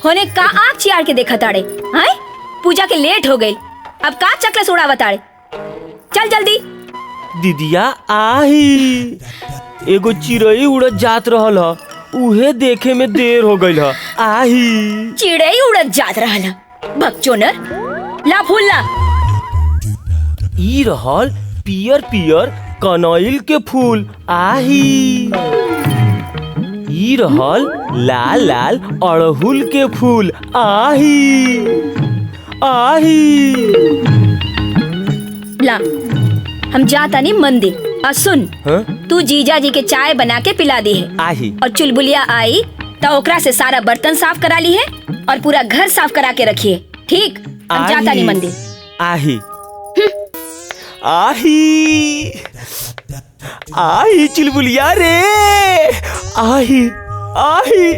होने का आँख चियार के देखा ताड़े। हाय पूजा के लेट हो गई, अब का चकलस उड़ावा ताड़े। चल जल्दी। दीदिया आही, एगो चिड़ई उड़त जात रहल ह, उहे देखे में देर हो गईल ह। आही चिड़ई उड़त जात रहल, बकचोदर, ला फूल ला। ई रहल पियर पियर कनैल के फूल। आही ई रहल लाल लाल अड़हुल के फूल। आही आही ला, हम जाता नहीं मंदिर। और सुन, तू जीजा जी के चाय बना के पिला दी है। आही और चुलबुलिया आई तो ओकरा से सारा बर्तन साफ करा ली है और पूरा घर साफ करा के रखिए। ठीक, हम जाता नहीं मंदिर। आही आही आही चुलबुलिया रे। आही आही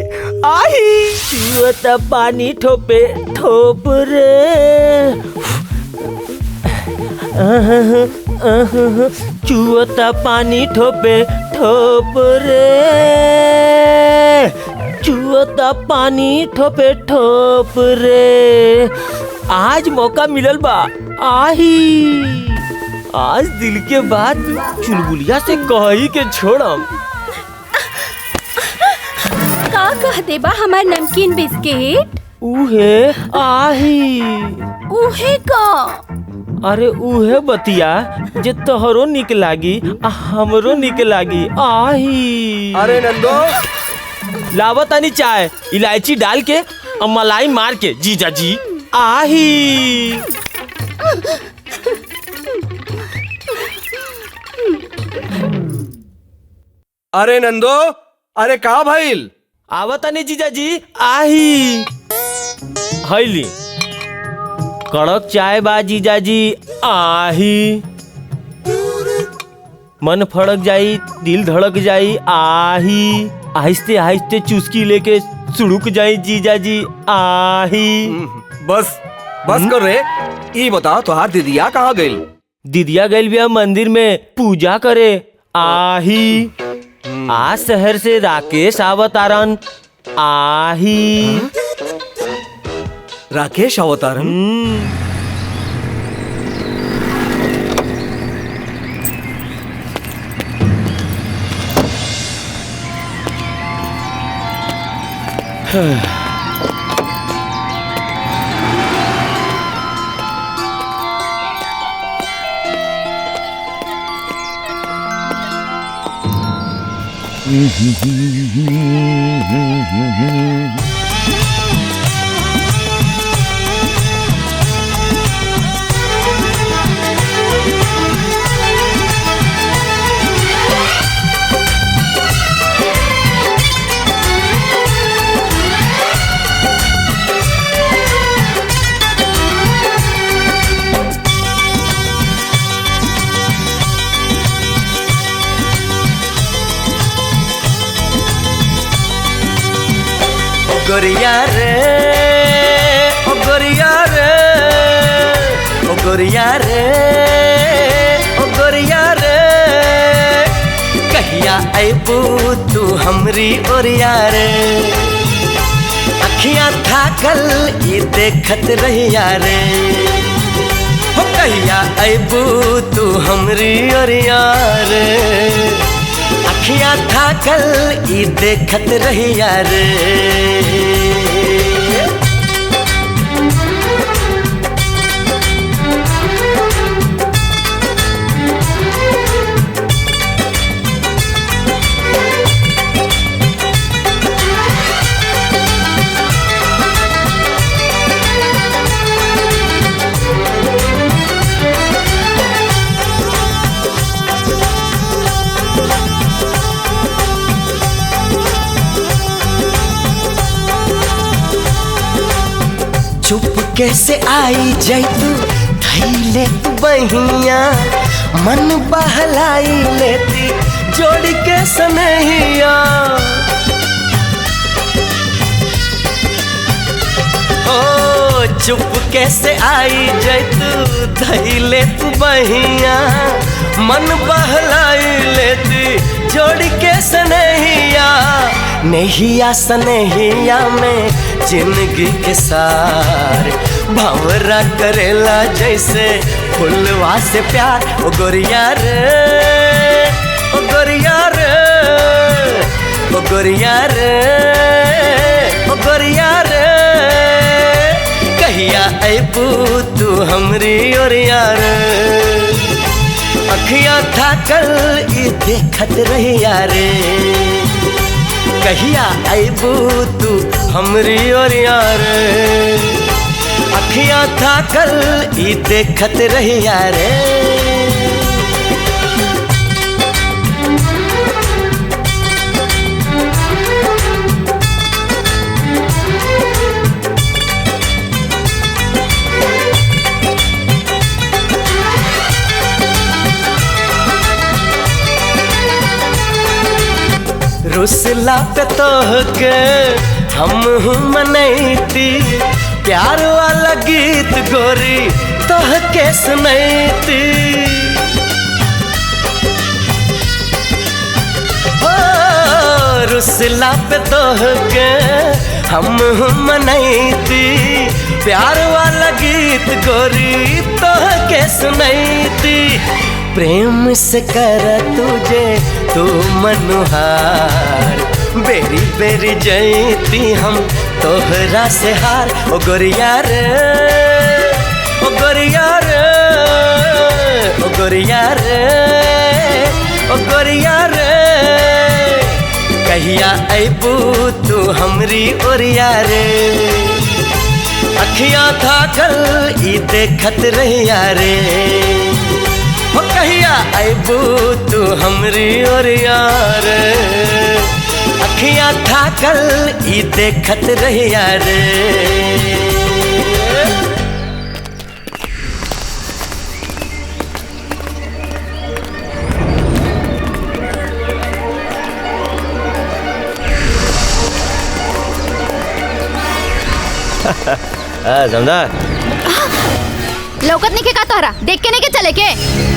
आही चुअता पानी ठोपे ठोप रे। चुअता पानी ठोपे ठोप रे। चुअता पानी ठोपे ठोप रे। आज मौका मिलल बा। आही आज दिल के बात चुलबुलिया से कही के छोड़म। का कह देबा हमार नमकीन बिस्किट? उहे आही। उहे का? अरे उहे बतिया जे तोहरो निक लागी आ हमरो निक लागी। आही अरे नंदो, लावतानी चाय इलायची डाल के और मलाई मार के। जीजा जी आही। अरे नंदो, अरे का भइल? आवतानी जीजा जी आही। हैली कड़क चाय बा जीजा जी। आही मन फड़क जाई, दिल धड़क जाई। आही आहिस्ते आहिस्ते चुस्की लेके सुड़ुक जाई जीजा जी। आही बस बस कर रे। ई बता तोहार दीदिया कहाँ गइल? दीदिया गइल बिया मंदिर में पूजा करे। आही आज शहर से राकेश आवतारन। आही राकेश अवतारन? गोरिया रे, ओ गोरिया रे, ओ गोरिया रे, ओ गोरिया रे। कहिया आइबू तू हमरी ओरिया रे। अखियां थाकल ये देखत रहिया रे। हो कहिया आइबू तू हमरी ओरिया रे। अखियां थाकल ये देखत रहिया रे। चुप कैसे आई जैतू धैले बहिया। मन बहलाई लेती जोड़ के सनहिया। ओ चुप कैसे आई जैतू धैले बहिया। मन बहलाई लेती जोड़ के सनहिया। नहिया सनहिया में जिंदगी के सार भंवरा करेला जैसे फुलवा से प्यार। ओ गोरिया रे, ओ गोरिया रे, ओ गोरिया रे, ओ गोरिया रे, कहिया अबू तू हमरी ओरिया रे। अखियां थाकल ई देखत रहिया रे, कहिया अबू तू हमरी ओरिया रे। अखियां थाकल ई देखत रहिया रे। रुसला पे तोहके हम मनैती, प्यार वाला गीत गोरी तोहके सुनैती। ओ रुसला पे तोहके हम मनैती, प्यार वाला गीत गोरी तोहके सुनैती। प्रेम से कर तुझे तू मनुहार, बेरी बेरी जैती हम तोहरा से हार। ओ गोरिया रे, ओ गोरिया रे, ओ गोरिया रे, ओ गोरिया रे, कहिया अबू तू हमरी ओरिया रे। अखियां थाकल ई देखत रहिया रे, हो कहिया अबू तू हमरी ओरिया रे। अखियां थाकल ई देखत रहिया रे। समझा? लौकत नहीं के का तोहरा देख के नहीं के चले के?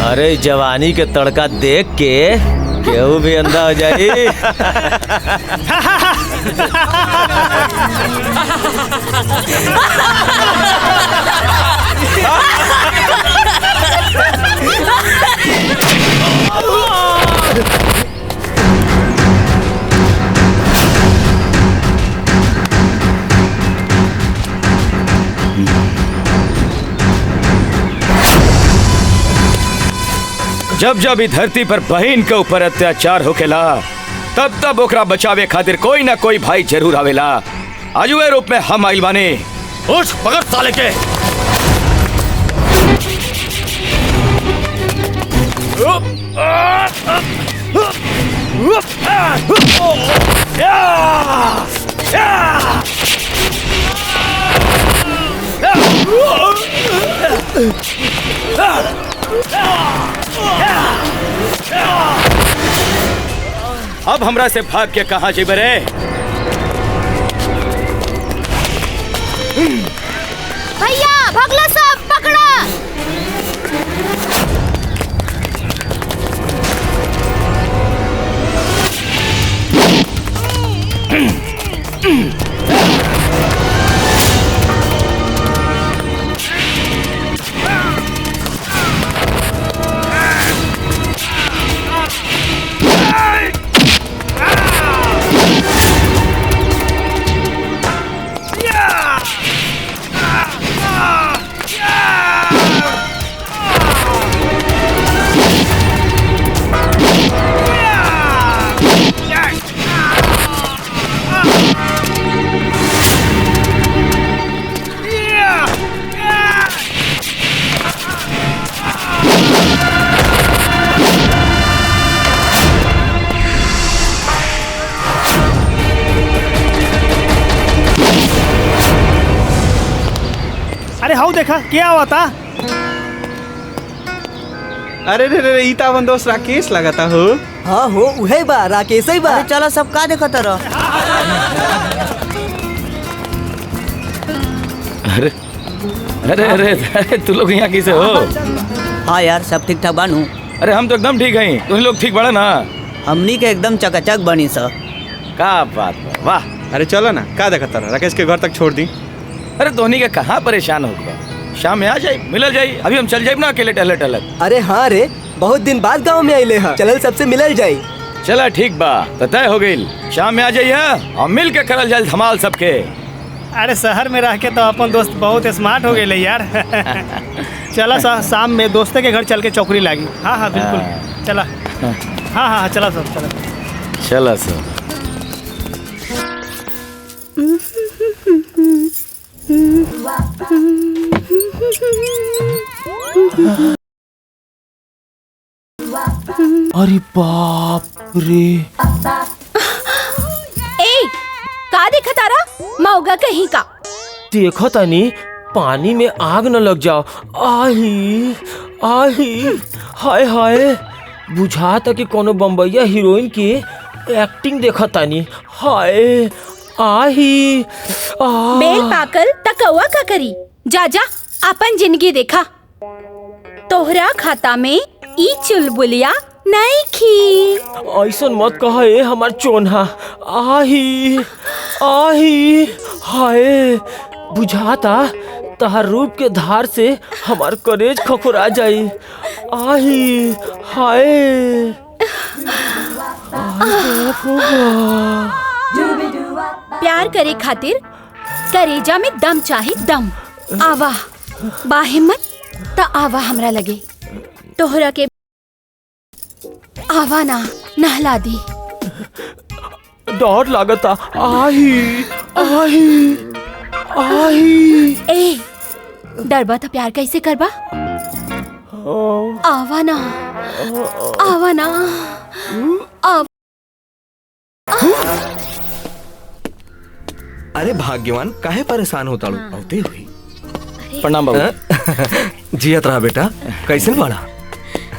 अरे जवानी के तड़का देख के केहू भी अंधा हो जाई। जब जब ई धरती पर बहन के ऊपर अत्याचार होकेला तब तब ओकरा बचावे खातिर कोई ना कोई भाई जरूर आवेला। आजुए रूप में हम आइल बानी। उठ पकड़ साले के। अब हमरा से भाग के कहाँ जेबे रे? भैया भगला सब पकड़ा। अरे हाउ देखा क्या हुआ था? अरे रे रे ईता अपन दोस्त राकेश लगाता हो। हाँ हो उहे बा राकेश ही बा। अरे चलो सब का देखत रह। अरे अरे अरे अरे तू लोग यहाँ किसे हो? हाँ यार सब ठीक ठाक बानू। अरे हम तो एकदम ठीक हैं। तुम लोग ठीक बड़ा ना? हमनी के एकदम चकाचक बनी सर। का बात बा, वाह। अरे चलो ना, का देखा तारा, राकेश के घर तक छोड़ दी। अरे धोनी के कहाँ परेशान हो गया, शाम में आ जाए, मिलल जाए। अभी हम चल जाए ना अकेले टहले टहले। अरे हाँ रे, बहुत दिन बाद गांव में आइले हैं, चलल सबसे मिलल जाई। चला ठीक बा, तो तय हो गई, शाम में आ जाइए और मिल के करल जाए धमाल सबके। अरे शहर में रह के तो अपन दोस्त बहुत स्मार्ट हो गए यार। चला शाम में दोस्ते के घर चल के चौकरी लागी। हाँ हाँ बिल्कुल, चला। हाँ हाँ चला सब, चला चला सब। अरे बाप रे, ए का देखा तारा, मौगा कहीं का। देखो तनी पानी में आग न लग जाओ। आही आही, हाय हाय, बुझाता कि कोनो बम्बैया हीरोइन की एक्टिंग देखा तानी। हाय आही बेल पाकल त कौआ का करी। जा जा अपन जिंदगी देखा। तोहरा खाता में ई चुलबुलिया नहीं खी। ऐसन मत कहा ए हमार चोन्हा। आही आही, हाय, बुझाता तहार रूप के धार से हमार करेज खखुरा जाई। आही हाय, प्यार करे खातिर करेजा में दम चाहे दम। आवा बा हिम्मत त आवा हमरा लगे। तोहरा के आवा ना नहला दी। डर लागता। आही आही आही। ए डरबा तो प्यार कैसे करबा। आवा ना, आवा ना, अरे भाग्यवान, काहे परेशान होता लो? औते हुई प्रणाम बाबू। जियत रहा बेटा, कैसे बाड़ा?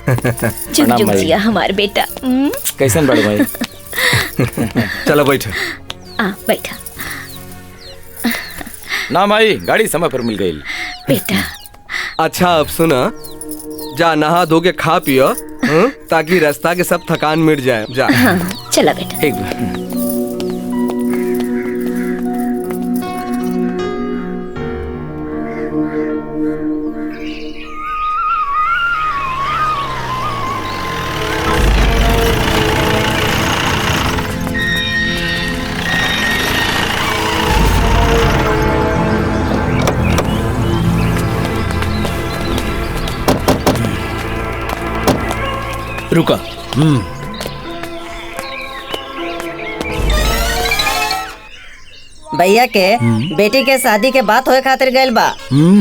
जुग जुग जिया हमार बेटा। कैसन बड़ भाई? चलो बैठ। बैठा ना माई, गाड़ी समय पर मिल गई। बेटा। अच्छा अब सुना, जा नहा धो के खा पियो, ताकि रास्ता के सब थकान मिट जाए। जा। हाँ, चला बेटा। ठीक बा। रुका। भैया के बेटी के शादी के बात होए खातिर गइल बा।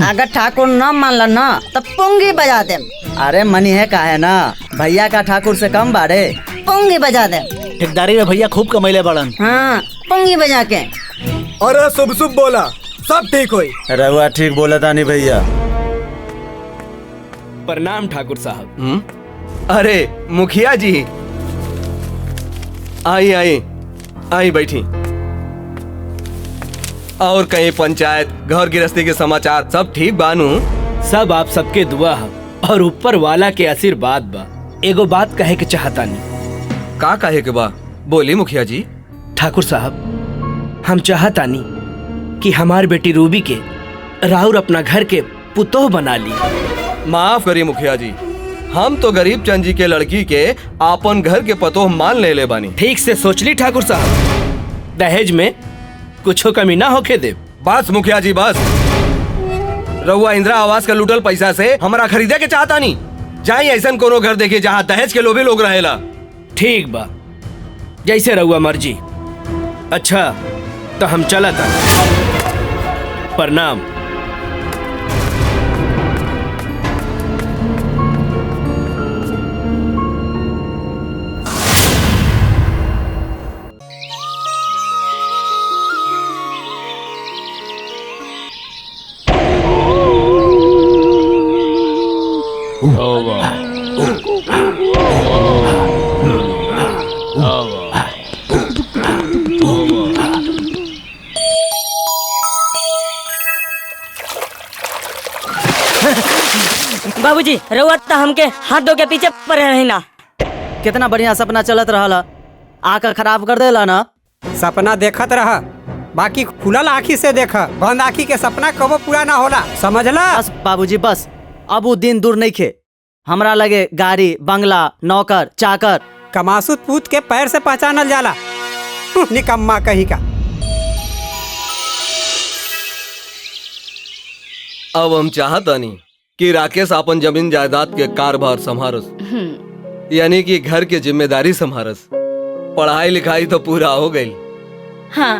अगर ठाकुर न मानल न तो पुंगी बजा दे। अरे मनी है काहे ना, भैया का ठाकुर से कम बाड़े, पुंगी बजा दे। ठेकेदारी में भैया खूब कमैले बड़न। हाँ, पुंगी बजा के। अरे शुभ शुभ बोला, सब ठीक होई। रहुआ ठीक बोला था नहीं भैया। प्रणाम ठाकुर साहब। अरे मुखिया जी, आई आई आई बैठी। और कहीं पंचायत, घर गृहस्थी के समाचार सब ठीक बानू? सब आप सबके दुआ है और ऊपर वाला के आशीर्वाद बा। एगो बात कहे के चाहता नहीं। का कहे के बा? बोली मुखिया जी। ठाकुर साहब, हम चाहतानी कि हमार बेटी रूबी के राउर अपना घर के पुतोह बना ली। माफ करिए मुखिया जी, हम तो गरीब चंद जी के लड़की के आपन घर के पतोह मान ले बानी। ठीक से सोच ली ठाकुर साहब, दहेज में कुछ कमी ना होके दे। बस मुखिया जी बस। रहुआ इंदिरा आवास का लूटल पैसा से हमारा खरीदे के चाहता नहीं। जाई ऐसा कोनो घर देखिए जहाँ दहेज के लोभी लोग रहेला। ठीक बा, जैसे रहुआ मर्जी। अच्छा तो हम चला था। प्रणाम। बाबूजी रउआ त हमके हाथ धो के पीछे पड़े रही ना। कितना बढ़िया सपना चलत रहला, आँख खराब कर देला ना। सपना देखत रह, बाकी खुलल आँखी से देख, बंद आँखी के सपना कबो पूरा ना होला, समझला? बस बाबूजी बस, अब वो दिन दूर नहीं खे। हमरा लगे गाड़ी बंगला नौकर चाकर। कमासुत पूत के पैर से पहचानल जाला, निकम्मा कही का। अब हम चाहतानी कि राकेश अपन जमीन जायदाद के कारोबार संभारस, यानी कि घर के जिम्मेदारी संभारस। पढ़ाई लिखाई तो पूरा हो गई। हाँ,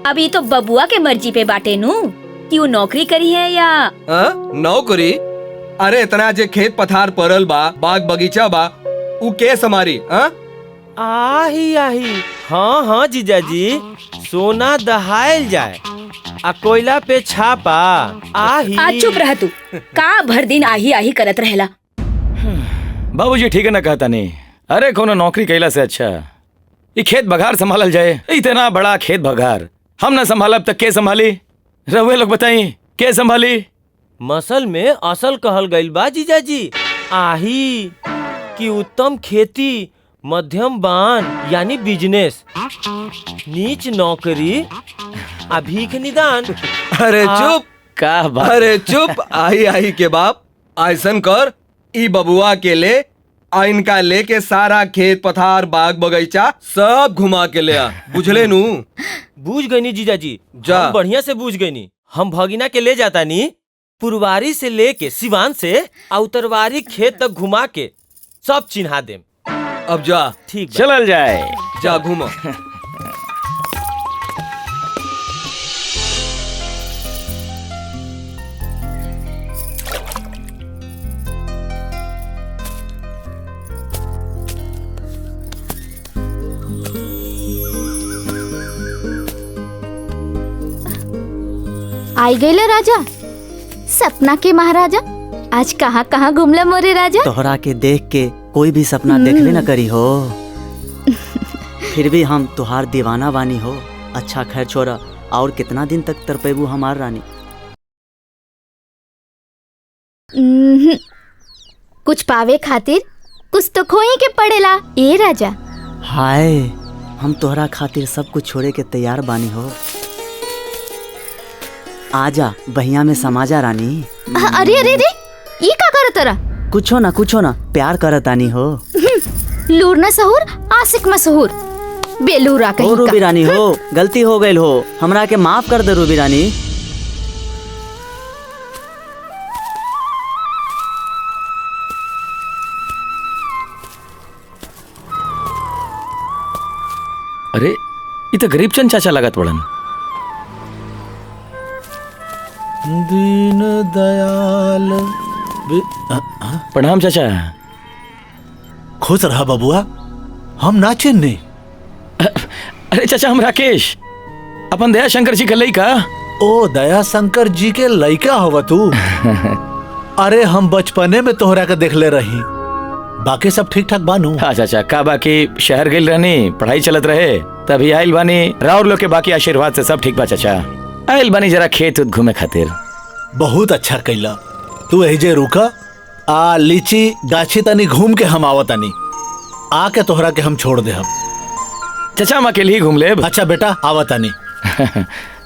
अभी तो बबुआ के मर्जी पे बाटे नू कि वो नौकरी करी है या नौकरी। अरे इतना जे खेत पथार परल बा, बाग बगीचा बा, उ के समारी? आही आही, हाँ हाँ जीजाजी, सोना दहायल जाए आ कोयला पे छापा। आही। आज चुप रह तू, का भर दिन आही आही करत रहेला। बाबूजी ठीक है ना कहता नहीं। अरे कोनो नौकरी कैला से अच्छा ये खेत बघार संभालल जाए। इतना बड़ा खेत बघार हम ना संभालब तक के संभाली? रहुए लोग बताई के संभाली? मसल में असल कहल गइल बा जीजाजी। आही कि उत्तम खेती, मध्यम बान यानी बिजनेस, नीच नौकरी, भीख निदान। अरे चुप का बात? अरे चुप। आई आई के बाप, ऐसन कर ई बबुआ के ले आ इनका लेके सारा खेत पथार बाग बगीचा सब घुमा के ले आ, बुझले नू? बूझ गई नी जीजाजी, जा। हम बढ़िया से बूझ गई नी। हम भगिना के ले जाता नी, पुरवारी से लेके सिवान से उत्तरवारी खेत तक घुमा के सब चिन्हा देम। अब जा। ठीक बा। चलल जाए, जा घूमा। आई गए राजा, सपना के महाराजा। आज कहाँ कहाँ घूमला मोरे राजा। तोहरा के देख के कोई भी सपना देखबे न करी हो, फिर भी हम तुहार दीवाना बानी हो। अच्छा खैर छोरा, और कितना दिन तक तरपेबू हमार रानी? कुछ पावे खातिर कुछ तो खोई के पड़ेला ए राजा। हाय, हम तोहरा खातिर सब कुछ छोड़े के तैयार बानी हो। आजा बहिया में समाजा रानी। अरे अरे अरे, ये का करत रहा? कुछो ना प्यार करतानी हो। लूर न सहूर, आशिक मशहूर, बेलूरा कहीं हो रूबी रानी हो, गलती हो गई हो, हमरा के माफ कर दे रूबी रानी। अरे ये तो गरीब चंद चाचा लागत पड़न। दीन दयाल प्रणाम चाचा। खुश रहा बबुआ, हम ना चिन्नी। अरे चाचा, हम राकेश, अपन दया शंकर जी के लइका। ओ दया शंकर जी के लइका होवा तू? अरे हम बचपने में तोहरा के देखले रही। बाकी सब ठीक ठाक बानू? हाँ चाचा, का बाकी शहर गइल रहनी, पढ़ाई चलत रहे, तभी आइल बानी। राउर लोग के बाकी आशीर्वाद से सब ठीक बा चाचा। आइल बानी जरा खेत उत घूमे खातिर। बहुत अच्छा कैला। तू एजे रुका, आ लीची गाछी तनी घूम के हम आवतानी, आके तोहरा के हम छोड़ दे। हम चाचा हम अकेले ही घूम ले। अच्छा बेटा, आवतानी।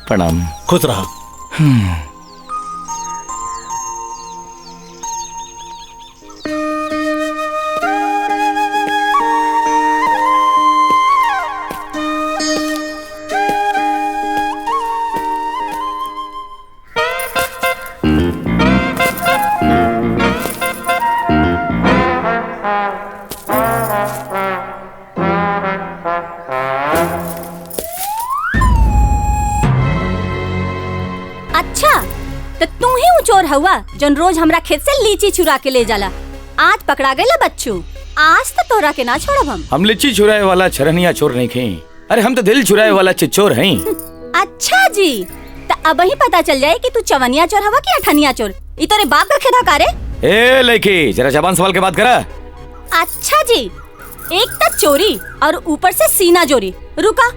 प्रणाम। खुश रहा। चोर हुआ जन रोज हमरा खेत से लीची चुरा के ले जाला। आज पकड़ा गए बच्चू, आज तो तोरा के ना छोड़ब हम। लीची चुराए वाला छरनिया चोर नहीं खे। अरे हम तो दिल चुराए वाला चिच्चोर हैं। अच्छा जी, तो अब ही पता चल जाए कि तू चवनिया चोर हवा कि अठनिया चोर। ई तोरे बाप का खेदा कारे? ए लड़की, जरा जबान संभाल के बात करा। अच्छा जी, एक तक चोरी और ऊपर से सीना जोरी। रुका,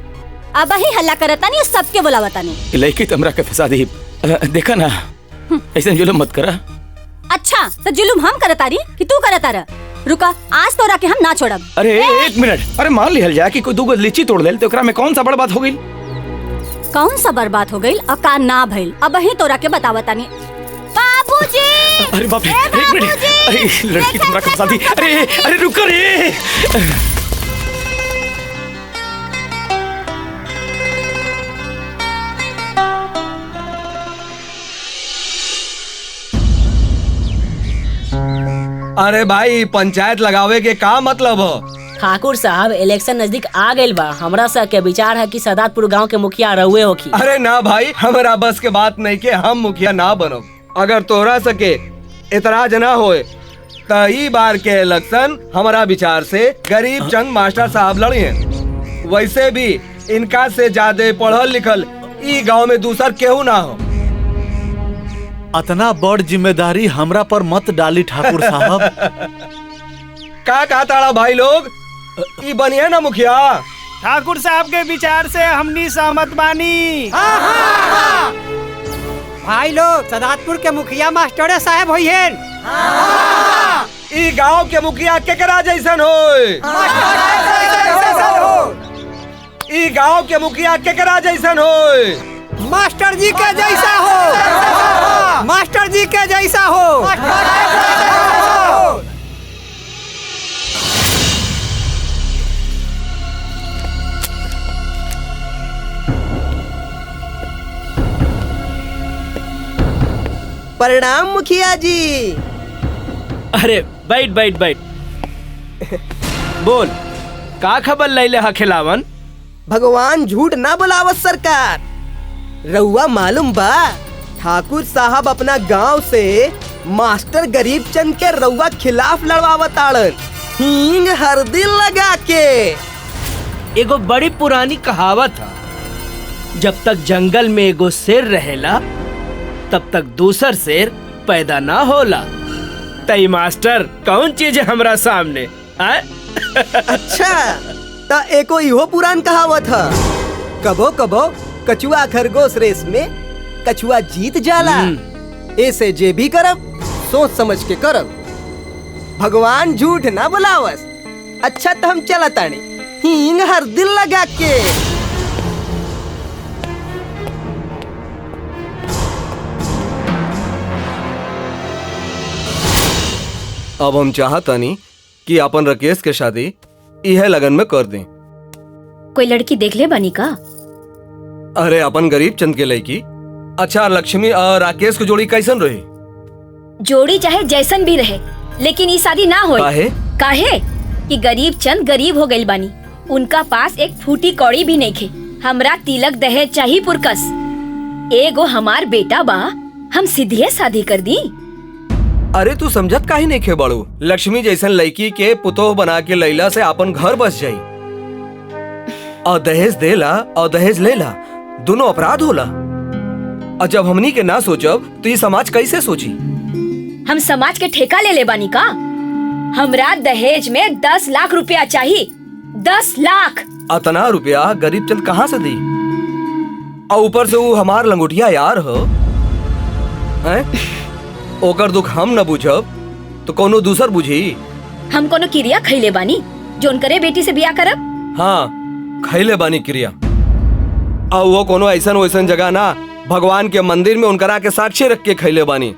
अब ही हल्ला करता नहीं, सबके बुलावता नहीं। लड़की तमरा के फसा दी। देखा ना, ऐसे जुलुम मत करा। अच्छा, तो जुलुम हम करता रही कि तू करता रह? रुका, आज तोरा के हम ना छोड़ब। अरे एक मिनट, अरे मान लिहल जाए कि कोई दूगो लीची तोड़ लेल तो ओकरा में कौन सा बड़ बात हो गई? कौन सा बर्बाद हो गई और का ना भइल अब ही तोरा के बतावतानी। बाबूजी! अरे बाप रे, एक मिनट, अरे लड़की तुम्हारा कब शादी? अरे अरे रुको रे। अरे भाई, पंचायत लगावे के का मतलब हो? ठाकुर साहब, इलेक्शन नजदीक आ गइल बा। हमरा सा के विचार है कि सदातपुर गांव के मुखिया रहुए होखी। अरे ना भाई, हमरा बस के बात नहीं के हम मुखिया ना बनो। अगर तोरा सके इतराज ना होए तो ई बार के इलेक्शन हमारा विचार से गरीब चंद मास्टर साहब लड़ी हैं। वैसे भी इनका से ज्यादा पढ़ल लिखल ई गांव में दूसर केहू ना हो। अतना बड़ जिम्मेदारी हमरा पर मत डाली ठाकुर साहब। का ताड़ा भाई लोग, ई बनिए ना मुखिया। ठाकुर साहब के विचार से हमनी सहमत बानी। भाई लोग, सदातपुर के मुखिया मास्टर साहब होई हैं। ई गांव के मुखिया केकरा जैसन होय? ई गांव के मुखिया केकरा जैसन होय? मास्टर जी के जैसा हो। मास्टर जी के जैसा हो। प्रणाम मुखिया जी। अरे बैठ बैठ बैठ। बोल, का खबर लैले हा खिलावन? भगवान झूठ ना बुलावत सरकार। रउआ मालूम बा, ठाकुर साहब अपना गांव से मास्टर गरीब चंद के रउआ खिलाफ लड़वावत आड़न, हींग हरदी लगा के। एगो बड़ी पुरानी कहावत है, जब तक जंगल में एगो शेर रहेला तब तक दूसर शेर पैदा ना होला। तई मास्टर कौन चीज है हमरा सामने? अच्छा, ता एको इहो पुरान कहावत है, कबो कबो कछुआ खरगोश रेस में कछुआ जीत जाला। ऐसे जे भी करब सोच समझ के करब। भगवान झूठ ना बुलावस। अच्छा तो हम चला तानी हींग हरदी लगा के। अब हम चाहतानी कि अपन राकेश के शादी इहे लगन में कर दें। कोई लड़की देख ले बनी का? अरे अपन गरीब चंद के लड़की। अच्छा, लक्ष्मी और राकेश की जोड़ी कैसन रही? जोड़ी चाहे जैसन भी रहे, लेकिन ये शादी ना होए। काहे? काहे कि गरीब चंद गरीब हो गइल बानी। उनका पास एक फूटी कौड़ी भी नहीं खे। हमरा तिलक दहेज चाहिए पुरकस। एगो हमार बेटा बा, हम सीधे शादी कर दी। अरे तू समझत काहे नहीं खे बड़ू? लक्ष्मी जैसन लड़की के पुतोह बना के लैला से अपन घर बस जाई। और दहेज देला और दहेज लेला दोनों अपराध होला। और जब हमनी के ना सोचब तो ये समाज कैसे सोची? हम समाज के ठेका ले बानी का? हमरा दहेज में 10 लाख रुपया चाहिए। 10 लाख। अतना रुपया गरीब चंद कहाँ से दी? और ऊपर से वो हमार लंगोटिया यार हो। ओकर दुख हम न बुझब तो कोनो दूसर बुझी। हम कोनो क्रिया खैले बानी जोन करे बेटी से बियाह करब? हाँ, खैले बानी क्रिया। और वो कोनो ऐसन वैसन जगह ना, भगवान के मंदिर में उनकरा के साक्षी रख के खैले बानी।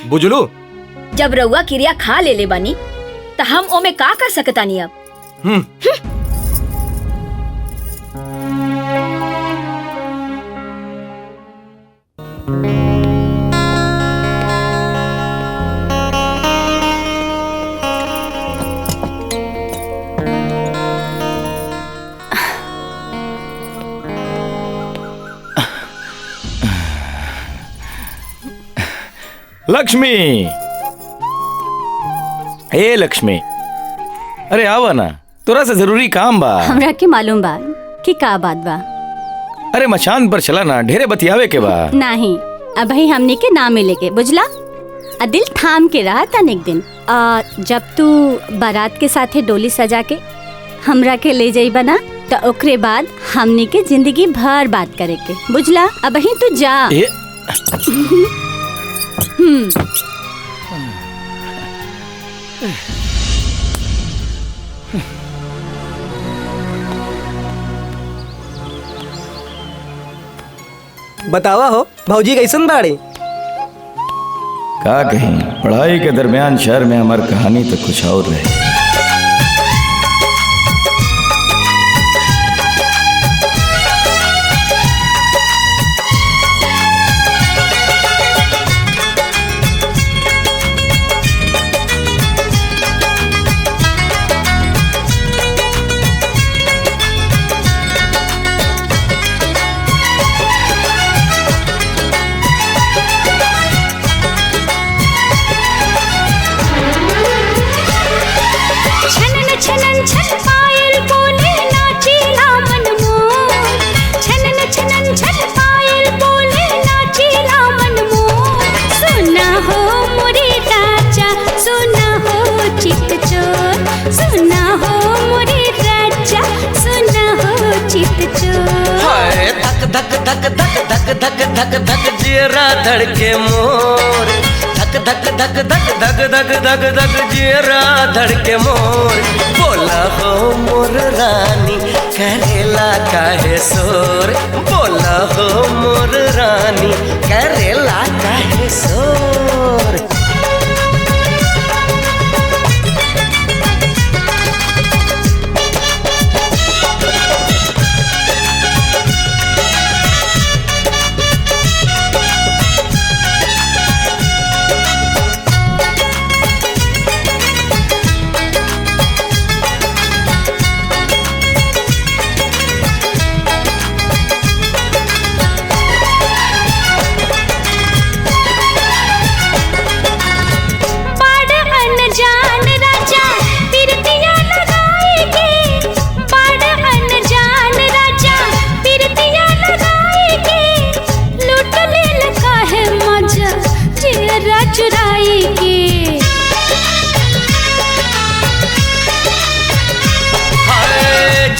बुझलू? जब रउआ क्रिया खा ले बानी तो हम ओमे का कर सकतानी अब? लक्ष्मी, हे लक्ष्मी, अरे आवा ना, तोरा से जरूरी काम बा। हमरा के मालूम बा कि का बात बा। अरे मचान पर चला ना, ढेरे बतियावे के बा। नहीं, अब ही हमने के ना मिले के, बुझला? दिल थाम के रहा था एक दिन। जब तू बारात के साथे डोली सजा के हमरा के ले जाई बना तो ओकरे बाद हमने के जिंदगी भर बात करे के, बुझला? अब ही तू जा। बतावा हो भौजी कैसन बाड़ी? का कहीं पढ़ाई के दरमियान शहर में हमार कहानी तो कुछ और रहे। धक धक जियरा धड़के मोर, धक धक धक धक धक धक धक धक जियरा धड़के मोर। बोला हो मोर रानी करेला काहे शोर, बोला हो मोर रानी करेला काहे शोर।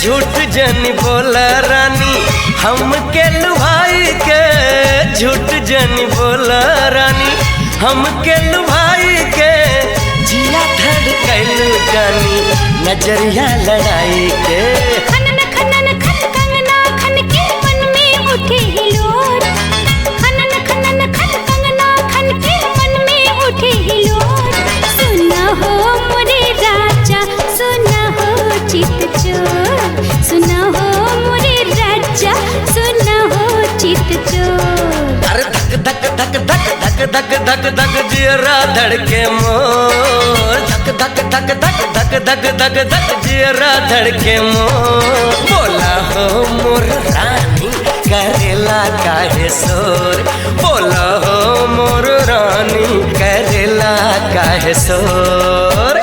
झूठ जन बोला रानी हमके लुभाई के, झूठ जन बोला रानी हमके लुभाई के। जिया धड़कैलू जानी नजरिया लड़ाई के। खनन खनन खन कंगना खन के मन में उठे हिलोर, खनन खनन खन कंगना खन के मन में उठे हिलोर। सुना हो मोरे राजा सुना हो चित चोर, सुना हो मोरे राजा सुना हो चित चोर। अरे धक धक धक धक धक धक धक धक जियरा धड़के मोर, धक धक धक धक धक धक धक धक जियरा धड़के मोर। बोला हो मोर रानी करेला काहे शोर, बोला हो मोर रानी करेला काहे शोर।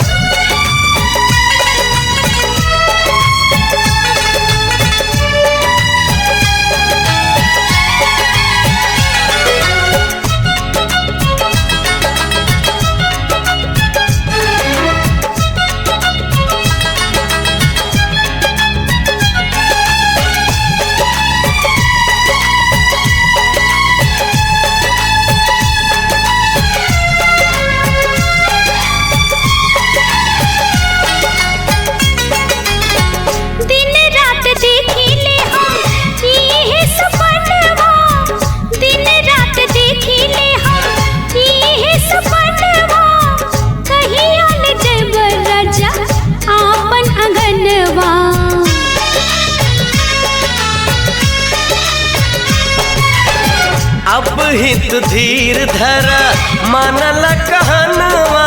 अब हित धीर धरा मानल कहनवा,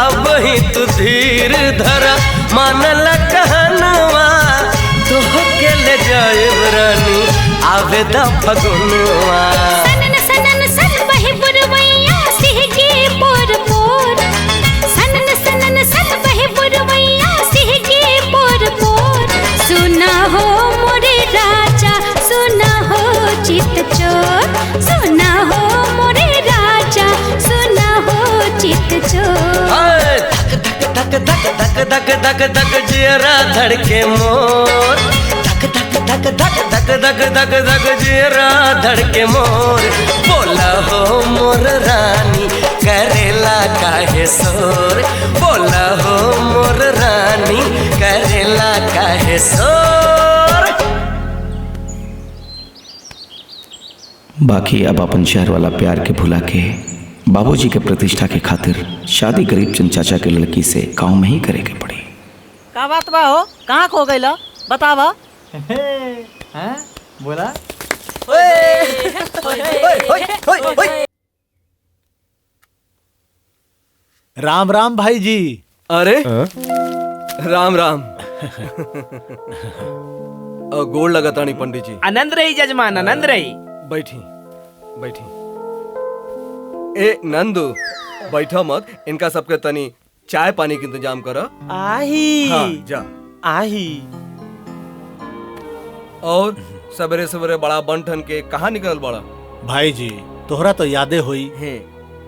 अब हित धीर धरा मानल कहनवा। तोहके ले जाएब रानी आवेदा फगुनवा। सनन सनन सन बहे पुरवैया सिहके पोर पोर, सनन सनन सन बहे पुरवैया सिहके पोर पोर। सुना हो मोरे राजा सुना हो चित चोर, सुना हो मोरे राजा सुना हो चित चोर। धक धक धक धक धक धक धक जियरा धड़के मोर, धक धक धक धक धक धक धक धक जियरा धड़के मोर। बोला हो मोर रानी करेला काहे शोर, बोला हो मोर रानी करेला काहे शोर। बाकी अब अपन शहर वाला प्यार के भुला के बाबूजी के प्रतिष्ठा के खातिर शादी गरीब चंद चाचा के लड़की से गांव में ही करे के पड़ी। का बात बा हो? कहाँ खो गई लो? बतावा। बोला राम राम भाई जी। अरे राम राम। गोड़ लगातानी पंडित जी। आनंद रही जजमान, आनंद रही। बैठी बैठी। ए नंदू बैठो मत, इनका सबके तनी चाय पानी के इंतजाम करो। आही हाँ, जा आही। और सवेरे सवेरे बड़ा बंठन के कहाँ निकल बड़ा? भाई जी तोहरा तो यादे हुई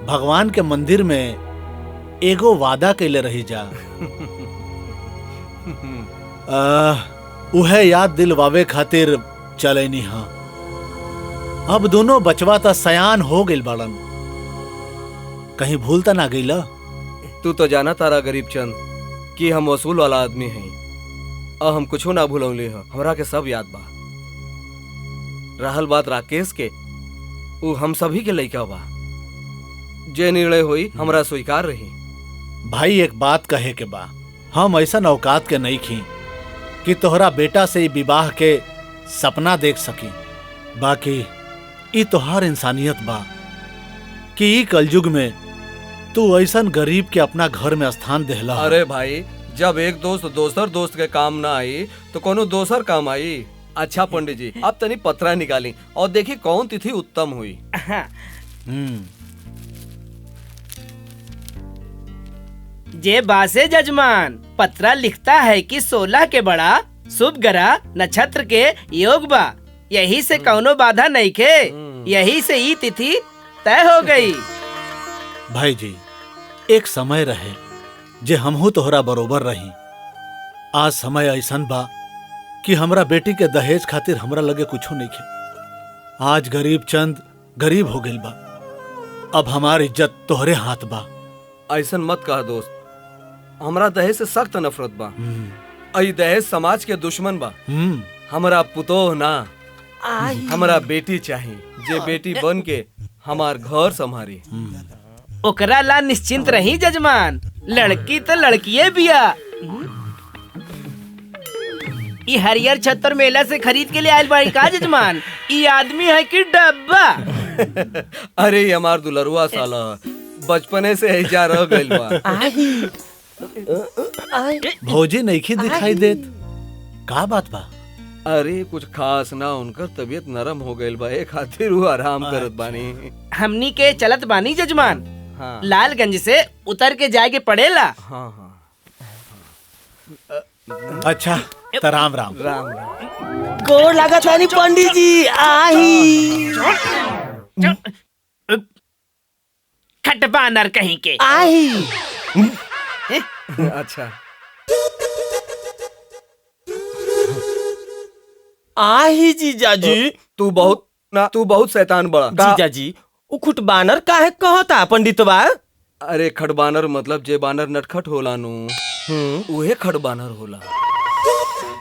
भगवान के मंदिर में एगो वादा कैले रही जा। उहे याद दिलवावे खातिर चले नी। हाँ अब दोनों बचवा ता सयान हो गइल बाड़न, कहीं भूल ता ना गइला? तू तो जाना तारा गरीब चंद कि हम वसूल वाला आदमी हैं और हम कुछो ना भूलौले हैं। हमरा के सब याद बा। रहल बात राकेश के, वो हम सभी के लइका बा। जे निर्णय हुई हमरा स्वीकार रही। भाई एक बात कहे के बा, हम ऐसा औकात के नहीं खी कि तोहरा बेटा से विवाह के सपना देख सकी। बाकी ई तोहार इंसानियत बा कि ई कलयुग में तू ऐसन गरीब के अपना घर में स्थान देहला। अरे भाई, जब एक दोस्त दोसर दोस्त के काम ना आई तो कोनो दोसर काम आई। अच्छा पंडित जी, अब तनी पत्रा निकाली और देखी कौन तिथि उत्तम हुई। जे बासे जजमान पत्रा लिखता है कि 16 के बड़ा शुभ ग्रह नक्षत्र के योग बा, यही से कौनो बाधा नहीं के, यही से ई तिथि तय हो गई। भाई जी एक समय रहे जे हमहू तोहरा बरोबर रही। आज समय ऐसन बा कि हमरा बेटी के दहेज खातिर हमरा लगे कुछो नहीं खे। आज गरीब चंद गरीब हो गइल बा, अब हमार इज्जत तोहरे हाथ बा। ऐसन मत कह दोस्त, हमरा दहेज से सख्त नफरत बा। आई दहेज समाज के दुश्मन बा। हमरा पुतोह ना, हमरा बेटी चाहिए, जे बेटी बन के हमार घर संभारी। ओकरा ला निश्चिंत रही जजमान, लड़की तो लड़कीए बिया। ई हरियर छत्तर मेला से खरीद के ले आयल बाड़ी का जजमान? ई आदमी है कि डब्बा? अरे ये हमार दुलरुआ साला बचपने से ऐजा रह गइल बा। भौजी नइखी दिखाई देत, का बात बा? अरे कुछ खास ना, उनकर तबीयत नरम हो गइल बा, एक खातिर वो आराम करत बानी। हमनी के चलत बानी जजमान। हाँ। लालगंज से उतर के जाके पड़ेला। हाँ हाँ। अच्छा तो राम राम। राम राम। गोड़ लागत नहीं पंडित जी। आही खटबा नर कहीं के। आही अच्छा आही जीजा जी, तू बहुत शैतान बड़ा। जीजा जी उखुट बानर काहे कहता पंडित बा? अरे खड़बानर मतलब जे बानर नटखट होला नु, उहे खड़बानर होला।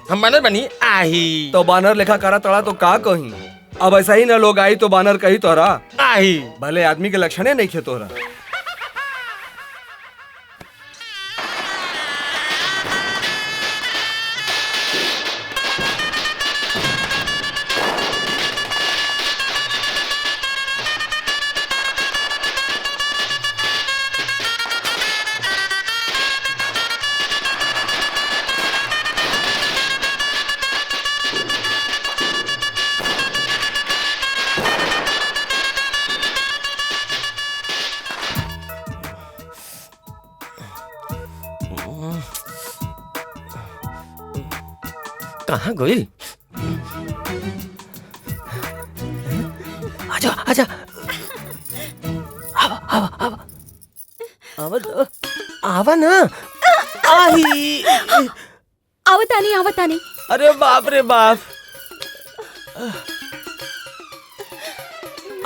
हम बानर बनी आही तो बानर लेखा करा तड़ा तो का कहीं? अब ऐसा ही ना लोग आई तो बानर कही तोरा आही। भले आदमी के लक्षण नहीं खे तोरा। कहाँ गइल? आजा आजा। आवा ना। आही आवतानी। अरे बाप रे बाप।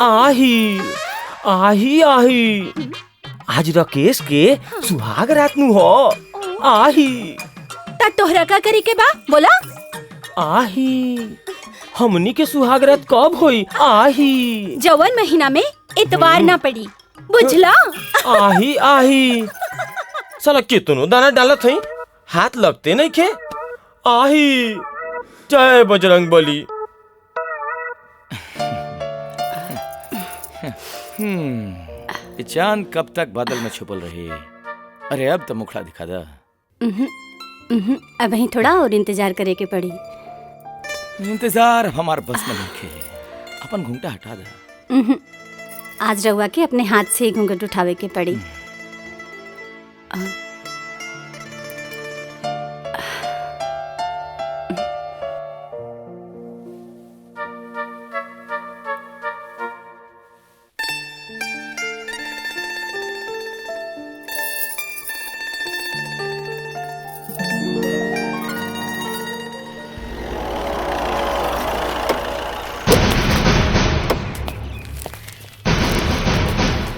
आही आही आही। आज राकेश के सुहाग रात नु हो। आही ता तोहरा का करी के बा बोला? आही हमनी के सुहागरात कब होई? आही जवन महीना में इतवार ना पड़ी, बुझला? आही आही साला कितनो दाना डालत हई, हाथ लगते नहीं खे। आही जय बजरंग बली। ये चांद कब तक बादल में छुपल रही? अरे अब तो मुखड़ा दिखा दा। अब वहीं थोड़ा और इंतजार करे के पड़ी। इंतजार हमार बस में नहीं। अपन घूंघटा हटा दे। आज रउआ के अपने हाथ से ही घूंघट उठावे के पड़ी।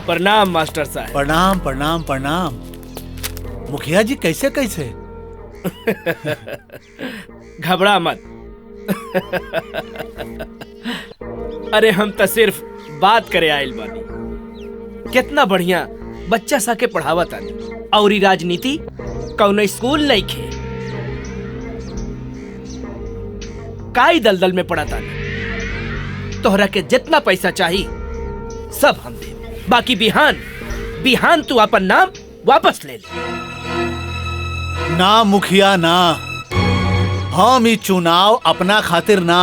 प्रणाम मास्टर साहब। प्रणाम प्रणाम प्रणाम। मुखिया जी कैसे कैसे? घबरा मत। अरे हम तो सिर्फ बात करे आयल बानी। कितना बढ़िया बच्चा सा के पढ़ावा तानी, और ई राजनीति कौनो स्कूल नहीं खे। काई दलदल में पड़ा तानी। तोहरा के जितना पैसा चाहिए सब हम दे, बाकी बिहान तू अपन नाम वापस ले ले। ना मुखिया ना, हम ई चुनाव अपना खातिर ना,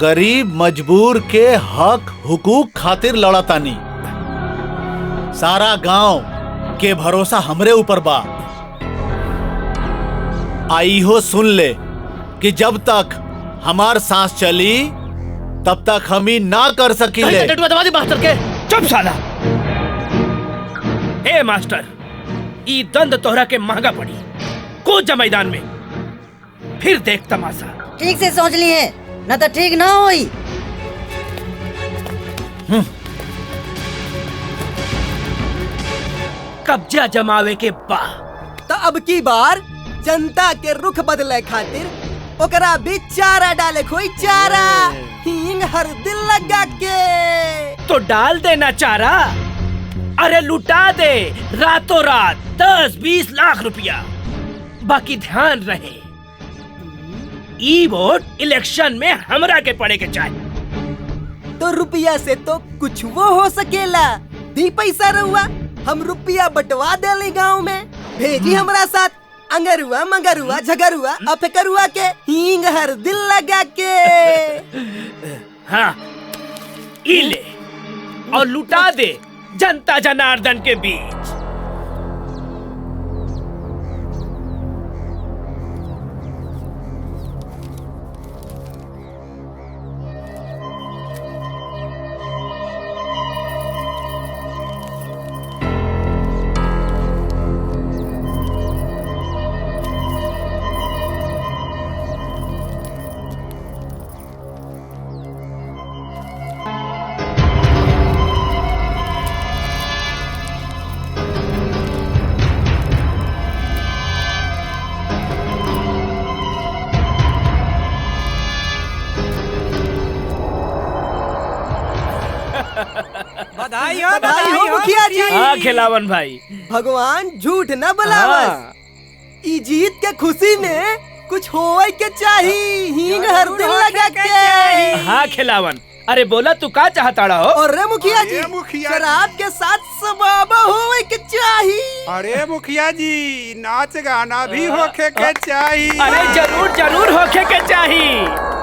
गरीब मजबूर के हक हुकूक खातिर लड़तानी। सारा गांव के भरोसा हमरे ऊपर बा। आई हो सुन ले कि जब तक हमार सांस चली तब तक हम ही ना कर सकीले। चुप साला। ए मास्टर, ई दंड तोहरा के महंगा पड़ी। कूद जा मैदान में, फिर देख तमाशा। ठीक से सोच लिए, न तो ठीक ना होई। कब्जा जमावे के बाद तो अब की बार जनता के रुख बदले खातिर ओकरा भी चारा डाले कोई चारा, हींग हर दिल लगा के। तो डाल देना चारा। अरे लुटा दे रातों रात 10-20 लाख रुपया। बाकी ध्यान रहे, ई वोट इलेक्शन में हमरा के पड़े के चाहिए। तो रुपया से तो कुछ वो हो सकेला। दी पैसा रहुआ, हम रुपया बंटवा देली गाँव में। भेजी हमरा साथ अंगरुआ मंगरुआ झगरुआ अफकरुआ के, हींग हर दिल लगा के। हाँ, ई ले और लुटा दे जनता जनार्दन के बीच। बधाई हो मुखिया जी। हाँ खिलावन भाई, भगवान झूठ न बुलावस। ई जीत के खुशी में कुछ होए के चाहिए, हींग हर दिल लगा के। हाँ खिलावन, अरे बोला तू का चाहता हो? अरे मुखिया जी, शराब के साथ सबाबा होए के चाहिए। अरे मुखिया जी, नाच गाना भी होके के चाहिए। अरे जरूर जरूर होके के चाहिए।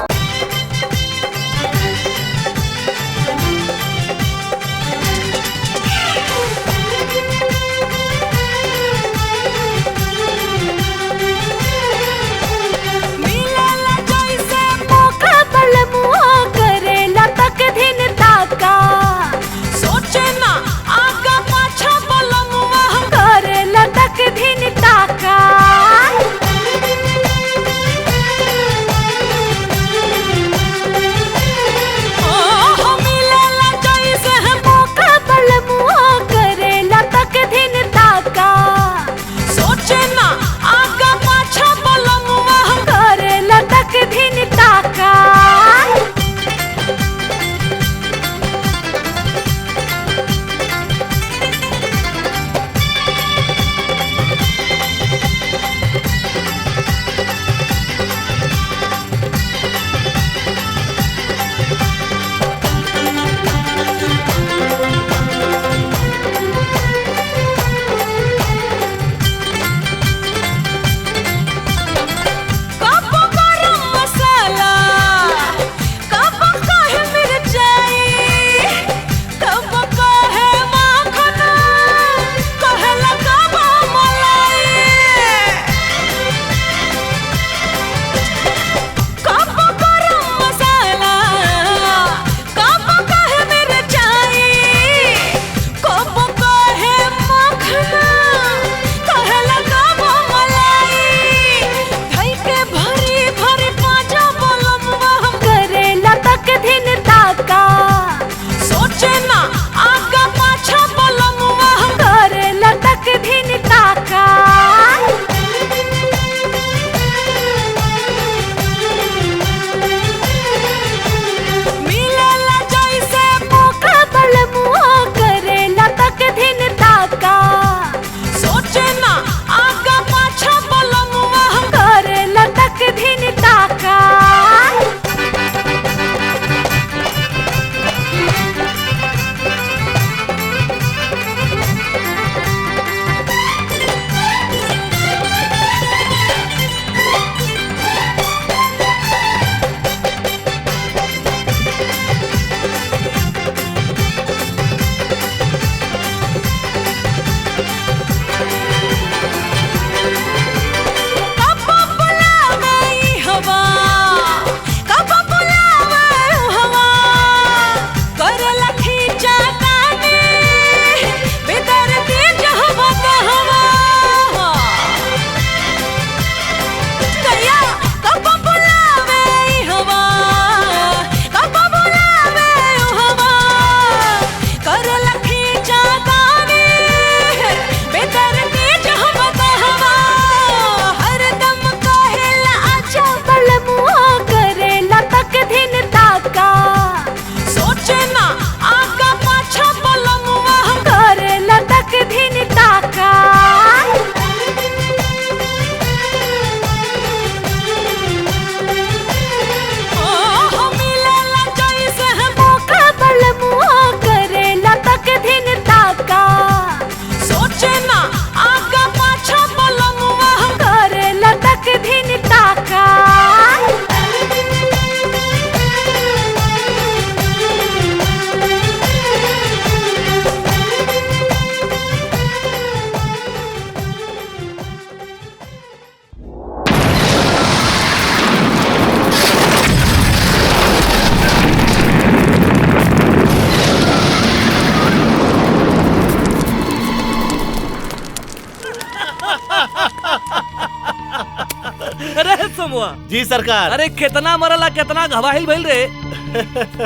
बबुआ। जी सरकार। अरे कितना मरला कितना घवाहिल भइल रे।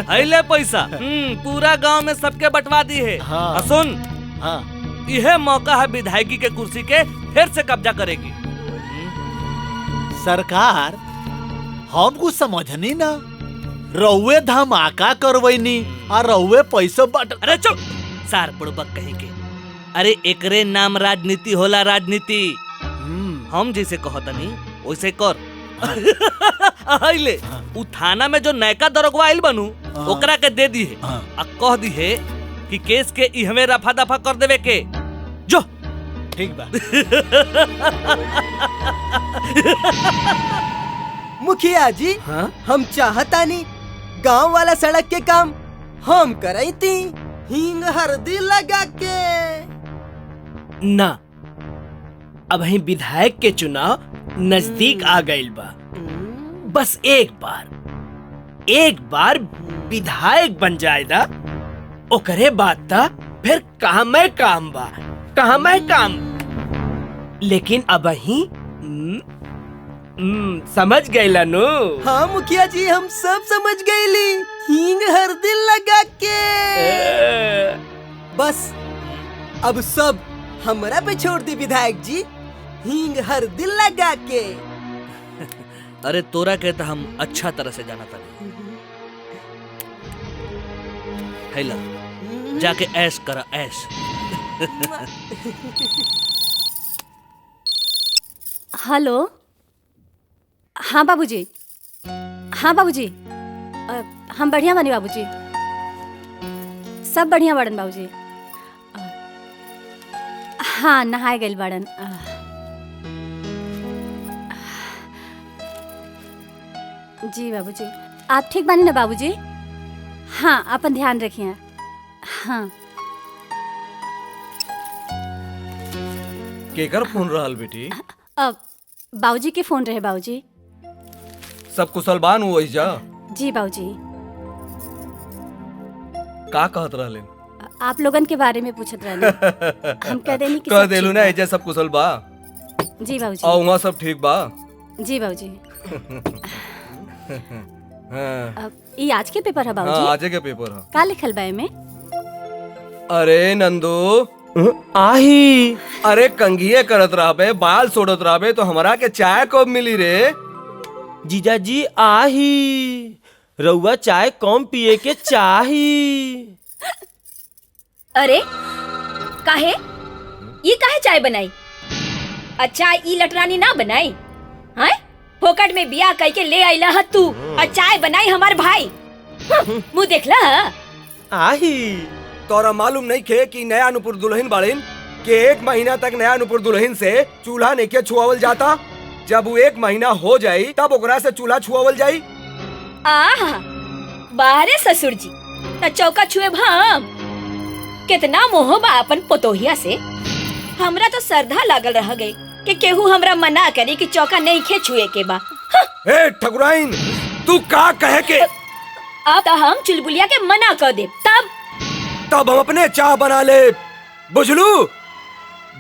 अइले पैसा पूरा गांव में सबके बंटवा दी है। हाँ। सुन, हाँ, यह मौका है विधायकी के कुर्सी के फिर से कब्जा करेगी। सरकार हम कुछ समझनी ना, रउए धमाका करवैनी और रउए पैसा बट। अरे चुप सार बुड़बक कहीं के। अरे एकरे नाम राजनीति होला, राजनीति। हम जैसे कहतनी वैसे कर। आइले उ थाना में जो नयका दरोगा आइल बनू ओकरा के दे दी है आ कह दी है कि केस के इहवे रफा दफा कर देवे के। जो ठीक बा। मुखिया जी, हम चाहता नहीं गांव वाला सड़क के काम हम करई थी हींग हल्दी लगा के। ना, अब ही विधायक के चुनाव नजदीक आ गइल बा। बस एक बार विधायक बन जाएगा, ओकरे बाद ता फिर काम बा, काम। लेकिन अब ही समझ गइला नु? हाँ मुखिया जी, हम सब समझ गईली। हींग हल्दी लगा के बस अब सब हमरा पे छोड़ दी विधायक जी, हींग हल्दी लगा के। अरे तोरा के तो हम अच्छा तरह से जाना था। हैला जाके ऐश करा, ऐश। हेलो। हाँ बाबूजी, हाँ बाबूजी, हम बढ़िया बनी बाबूजी, सब बढ़िया बड़न बाबूजी। हाँ नहाए गइल बड़न। जी बाबूजी, आप ठीक बानी ना बाबूजी? हाँ अपन ध्यान रखिए। हाँ केकर फोन रहल बेटी? अब बाबूजी के फोन रहे बाबूजी। सब कुशल बान हुआ जा? जी बाबूजी। का कहत रहले? आप लोगन के बारे में पूछत रहले। हम कह देनी कि कह सब देलू ठीक ना बा। एजा सब कुशल बा? जी बाबूजी। और वहाँ सब ठीक बा? जी बाबूजी। हाँ। अब ये आज के पेपर है हाँ, बाबूजी? आजे के पेपर है। का लिखल बा में? अरे नंदू आही, अरे कंघिए करत रहबे, बाल सोड़त रहबे तो हमरा के चाय कब मिली रे? जीजा जी आही, रउआ चाय कम पिए के चाही। अरे काहे ये काहे चाय बनाई? अच्छा ई लटरानी ना बनाई? हैं? फोकट में बिया कह के ले आइला ह तू और चाय बनाई हमार भाई। मुंह देखला ह? आही, तोरा मालूम नहीं खे कि नया नुपुर दुल्हन बाड़ीन के 1 महीना तक नया नुपुर दुल्हन से चूल्हा नहीं के छुआवल जाता। जब वो 1 महीना हो जाई तब ओकरा से चूल्हा छुआवल जाई। आहा, बाहरे ससुर जी त चौका छुए भाम। कितना मोह बा अपन पोतोहिया से। हमरा तो श्रद्धा लागल रह गई कि केहू हमरा मना करी कि चौका नहीं खे छुए के बा। ए ठकुराइन, तू का कहे के? अब तो हम चुलबुलिया के मना कर दे, तब हम अपने चाय बना ले, बुझलू?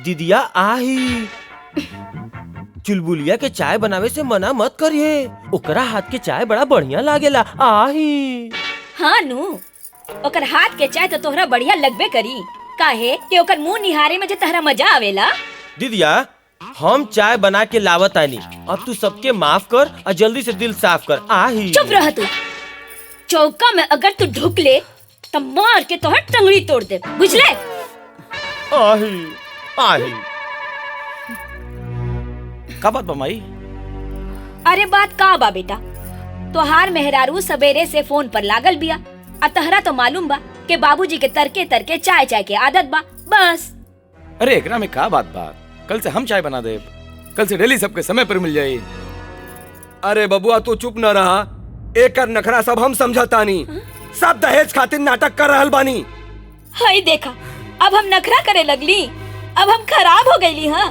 दीदिया आही, चुलबुलिया के चाय बनावे से मना मत करिए, ओकरा हाथ के चाय बड़ा बढ़िया लागेला। आही। हाँ नु, ओकर हाथ के चाय तो तोहरा बढ़िया लगबे करी। काहे कि ओकर मुंह निहारे में जे तहरा मजा आवेला। दीदिया हम चाय बना के लावत आनी, अब तू सबके माफ कर और जल्दी से दिल साफ कर। आही। चुप रह तू। चौका में अगर तू ढुक ले तब मार के तोहर टंगड़ी तोड़ दे, बुझले? आही आही। का बात बा माई? अरे बात का बा बेटा, तोहार मेहरारू सवेरे से फोन पर लागल बिया। आ तहरा तो मालूम बा कि बाबूजी के तरके तरके चाय चाय के आदत बा, बस। अरे एकरा में का बात बा? कल से हम चाय बना दे, कल से डेली सबके समय पर मिल जाये। अरे बबुआ तू चुप न रहा, एकर नखरा सब हम समझतानी। सब दहेज खातिर नाटक कर रहल बानी। हाय देखा, अब हम नखरा करे लगली, अब हम खराब हो गईली। हाँ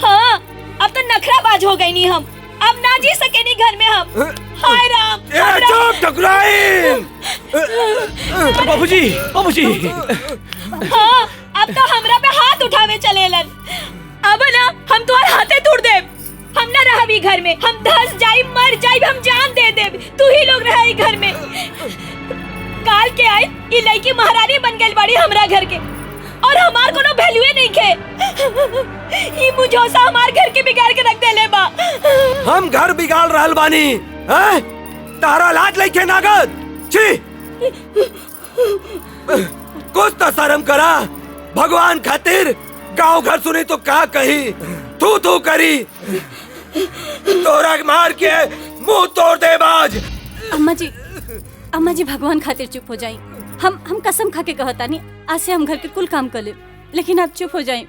हाँ, अब तो नखराबाज हो गईनी हम, अब ना जी सकेनी घर में हम। हाय राम। चुप ठकुराइन। बाबूजी, बाबूजी। हाँ, अब तो हमरा पे हाथ उठावे चलेलन। अब ना हम तुम्हारे हाथे तोड़ दे। हम ना रहबी घर में, हम धस जाई मर जाई, हम जान दे देब, तू ही लोग रही घर में। काल के आई ये लड़की महारानी बन गई बड़ी हमरा घर के, और हमार कोनो वैल्यूए नहीं खे। ये मुझोसा हमार घर के बिगाड़ के रख देले बा। हम घर बिगाड़ रहल बानी, हैं? तारा लाज लइके नागद, छी! कुछ तो शर्म करा, भगवान खातिर गांव घर सुनी तो का कही, तू करी, तोरा मार के मुंह तोड़ दे बाज। अम्मा जी भगवान खातिर चुप हो जाई। हम कसम खा के कहता नहीं, आज से हम घर के कुल काम कर ले, लेकिन आप चुप हो जाएं।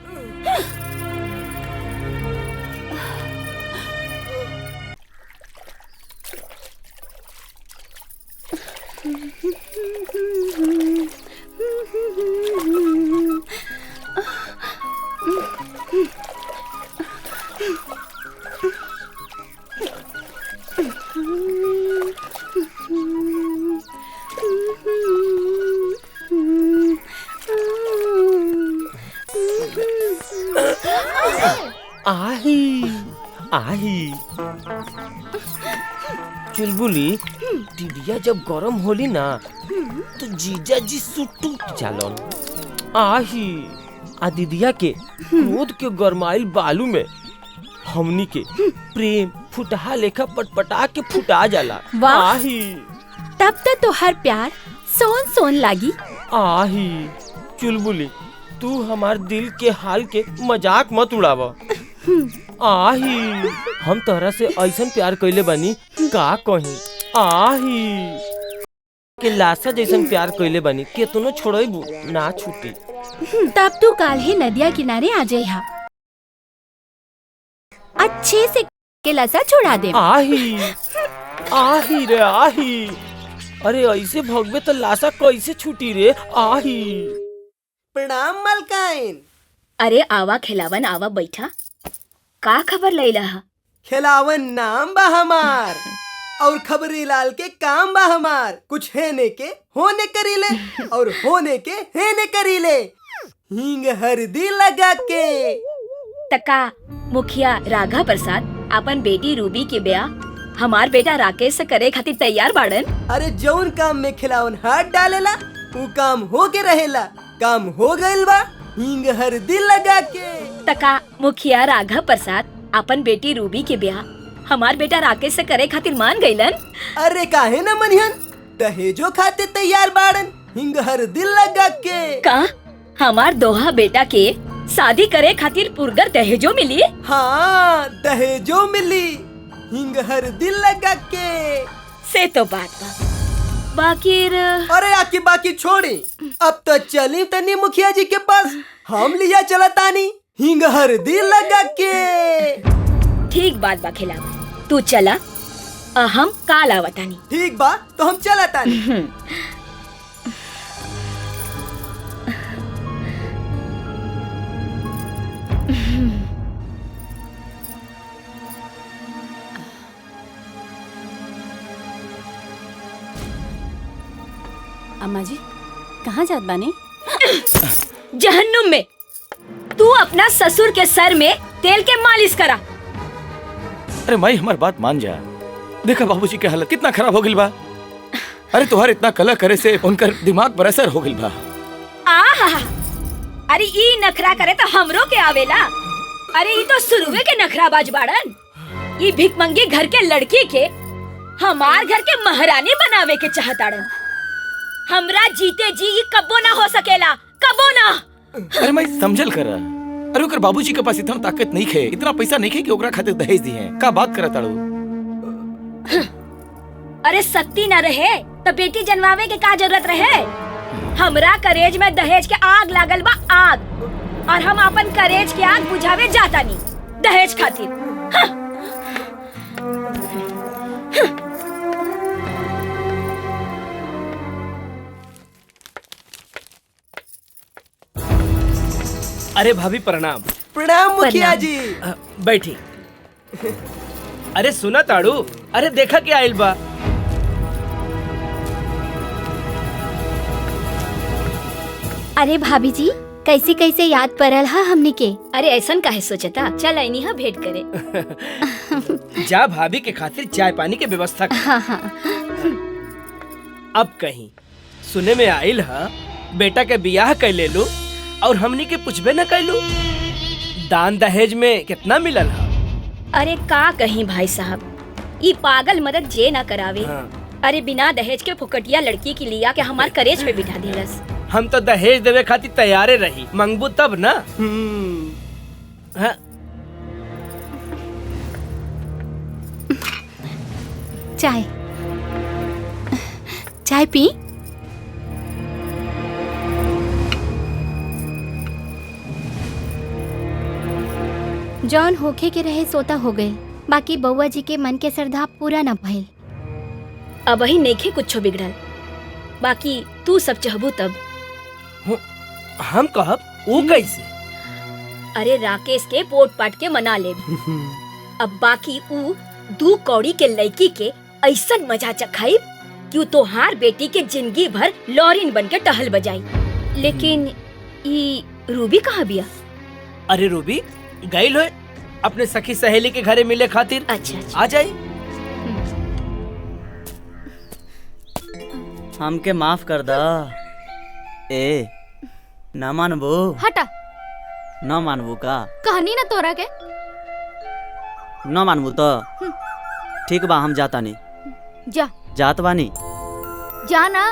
आही चुलबुली, टिडिया जब गरम होली ना तो जीजा जी सुटूट जालन। आही आ दीदिया के क्रोध के गरमाइल बालू में हमनी के प्रेम फुटहा लेखा पटपटा के फुटा जाला। आही तब तक तो हर प्यार सोन सोन लागी। आही चुलबुली, तू हमार दिल के हाल के मजाक मत उड़ावा। आही हम तोहरा से ऐसन प्यार कइले बानी का कहीं। आही के लाशा जैसन प्यार कइले बानी, केतनो छोड़बू ना छूटी। तब तू काल ही नदिया किनारे आ जाइहा, अच्छे से के लाशा छुड़ा दे। आही रे आही, अरे ऐसे भगवे तो लाशा कैसे छूटी रे। आही प्रणाम मलकाइन। अरे आवा खिलावन, आवा बैठा, का खबर लैला? खिलावन नाम बा हमार और खबरी लाल के काम बा हमार। कुछ हेने के होने करीले और होने के हेने करीले, हींग हरदी लगा के। तका मुखिया राघा प्रसाद अपन बेटी रूबी के ब्याह हमार बेटा राकेश से करे खातिर तैयार बाड़न। अरे जौन काम में खिलावन हाथ डालेला वो काम हो के रहेला। काम हो गइल बा, हींग हरदी लगा के। तका मुखिया राघव प्रसाद अपन बेटी रूबी के ब्याह हमार बेटा राकेश से करे खातिर मान गइलन। अरे काहे न मनिहन, दहेजो खातिर तैयार बाड़न, हींग हरदी लगा के। का हमार दोहा बेटा के शादी करे खातिर पुरगर दहेजो मिली? हाँ दहेजो मिली, हींग हरदी लगा के। से तो बात बा, बाकी अरे आकी बाकी छोड़ी, अब तो चली तनी मुखिया जी के पास, हम लिया चला तानी हींग हरदी लगा के। ठीक बात बा खिलावा, तू चला, हम काल आवतानी। ठीक बा, तो हम चला तानी। अम्मा जी कहाँ जात बानी? जहन्नुम में। तू अपना ससुर के सर में तेल के मालिश करा। अरे माई हमार बात मान जा, देखा बाबूजी के हालत कितना खराब हो गइल बा। अरे तुहार इतना कला करे से उनकर दिमाग पर असर हो गइल बा। आहा, अरे ई नखरा करे तो हमरो के आवेला। अरे ई तो शुरुए के नखरा बाज बाड़न। ई भिखमंगी घर के लड़की के हमार घर के महारानी बनावे के चाहताड़न। हमरा जीते जी ई कबो ना हो सकेला, कबो ना। अरे मैं समझल करा, अरे ओकर बाबूजी के पास इतना ताकत नहीं खे, इतना पैसा नहीं खे कि ओकरा खातिर दहेज दी है। का बात करत ताड़ू? अरे शक्ति ना रहे तो बेटी जन्मावे के का जरूरत रहे? हमरा करेज में दहेज के आग लागल बा, आग, और हम अपन करेज के आग बुझावे जाता नहीं दहेज खातिर। अरे भाभी प्रणाम। प्रणाम मुखिया जी। बैठी। अरे सुना ताड़ू, अरे देखा क्या आइल बा। अरे भाभी जी कैसे कैसे याद पड़ल हा हमनी के। अरे ऐसा काहे सोचता, चल आईनी हा भेंट करे। जा भाभी के खातिर चाय पानी के व्यवस्था कर। हाँ हाँ। अब कहीं सुने में आइल हा बेटा के बियाह कर ले लो और हमनी के पूछबे न कैलू दान दहेज में कितना मिलल हा। अरे का कहीं भाई साहब, ये पागल मदद जे ना करावे। अरे बिना दहेज के फुकटिया लड़की की लिया के हमार करेज पे बिठा दिलस। हम तो दहेज देवे खातिर तैयारे रही, मंगबू तब ना। हाँ। चाय चाय पी। जौन होखे के रहे सोता हो गए, बाकी बउआ जी के मन के श्रद्धा पूरा न भइल। अब ही नइखे कुछ बिगड़ल, बाकी तू सब चाहबू तब। हम कहब वो कैसे? अरे राकेश के पोट पाट के मना ले। अब बाकी ऊ 2 कौड़ी के लड़की के ऐसन मजा चखाई कि तोहार बेटी के जिंदगी भर लॉरिन बन के टहल बजाई। लेकिन ई रूबी कहाँ बिया? अरे रूबी गई हो अपने सखी सहेली के घरे मिले खातिर। अच्छा। आ जाई। हमके माफ कर दा। ए ना मानबो? हटा। न मानबो का? कहनी ना तोरा के। न मानबो तो ठीक बा, हम जाता नहीं। जा। जात बानी। जा ना।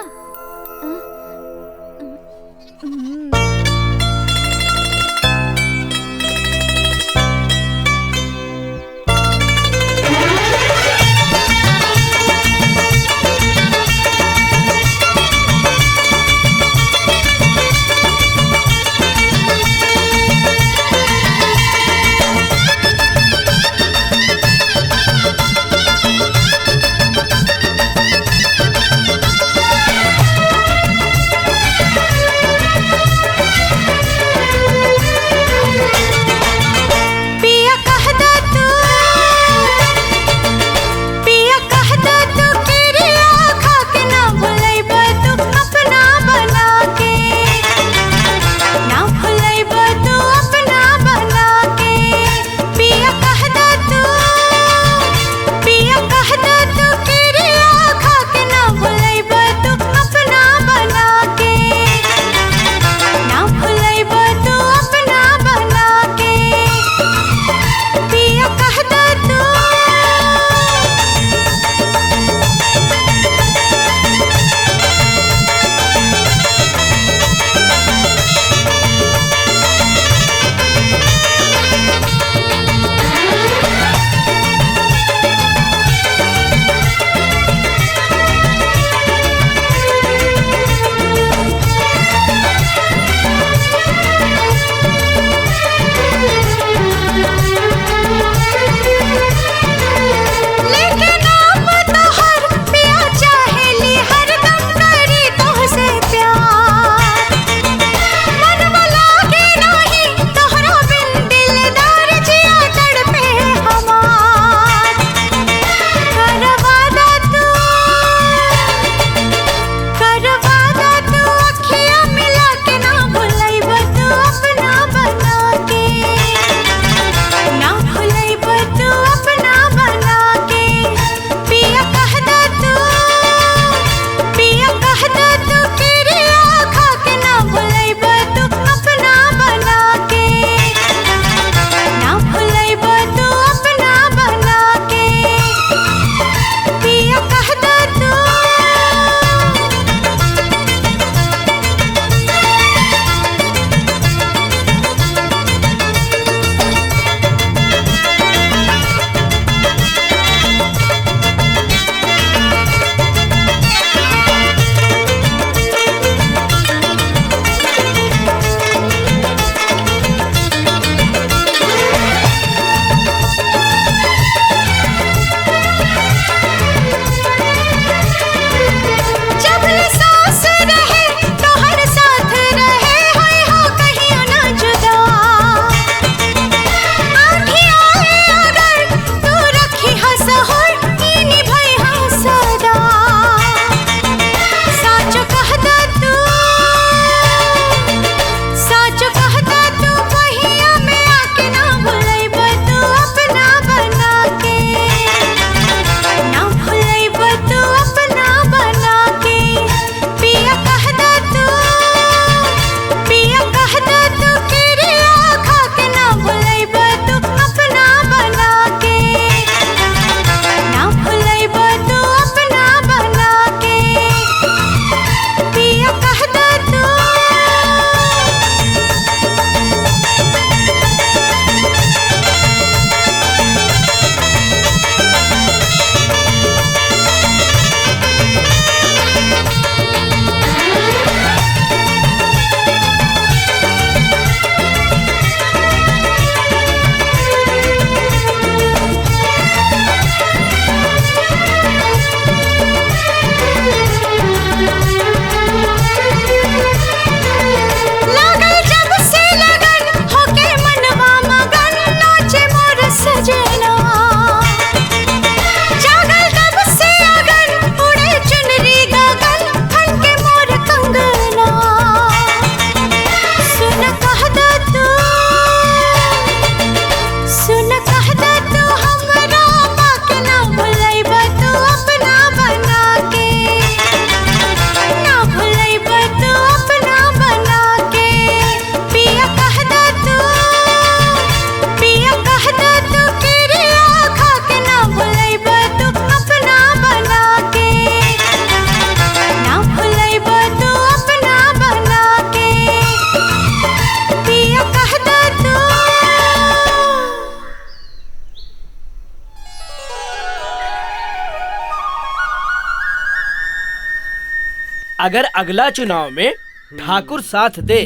अगर अगला चुनाव में ठाकुर साथ दे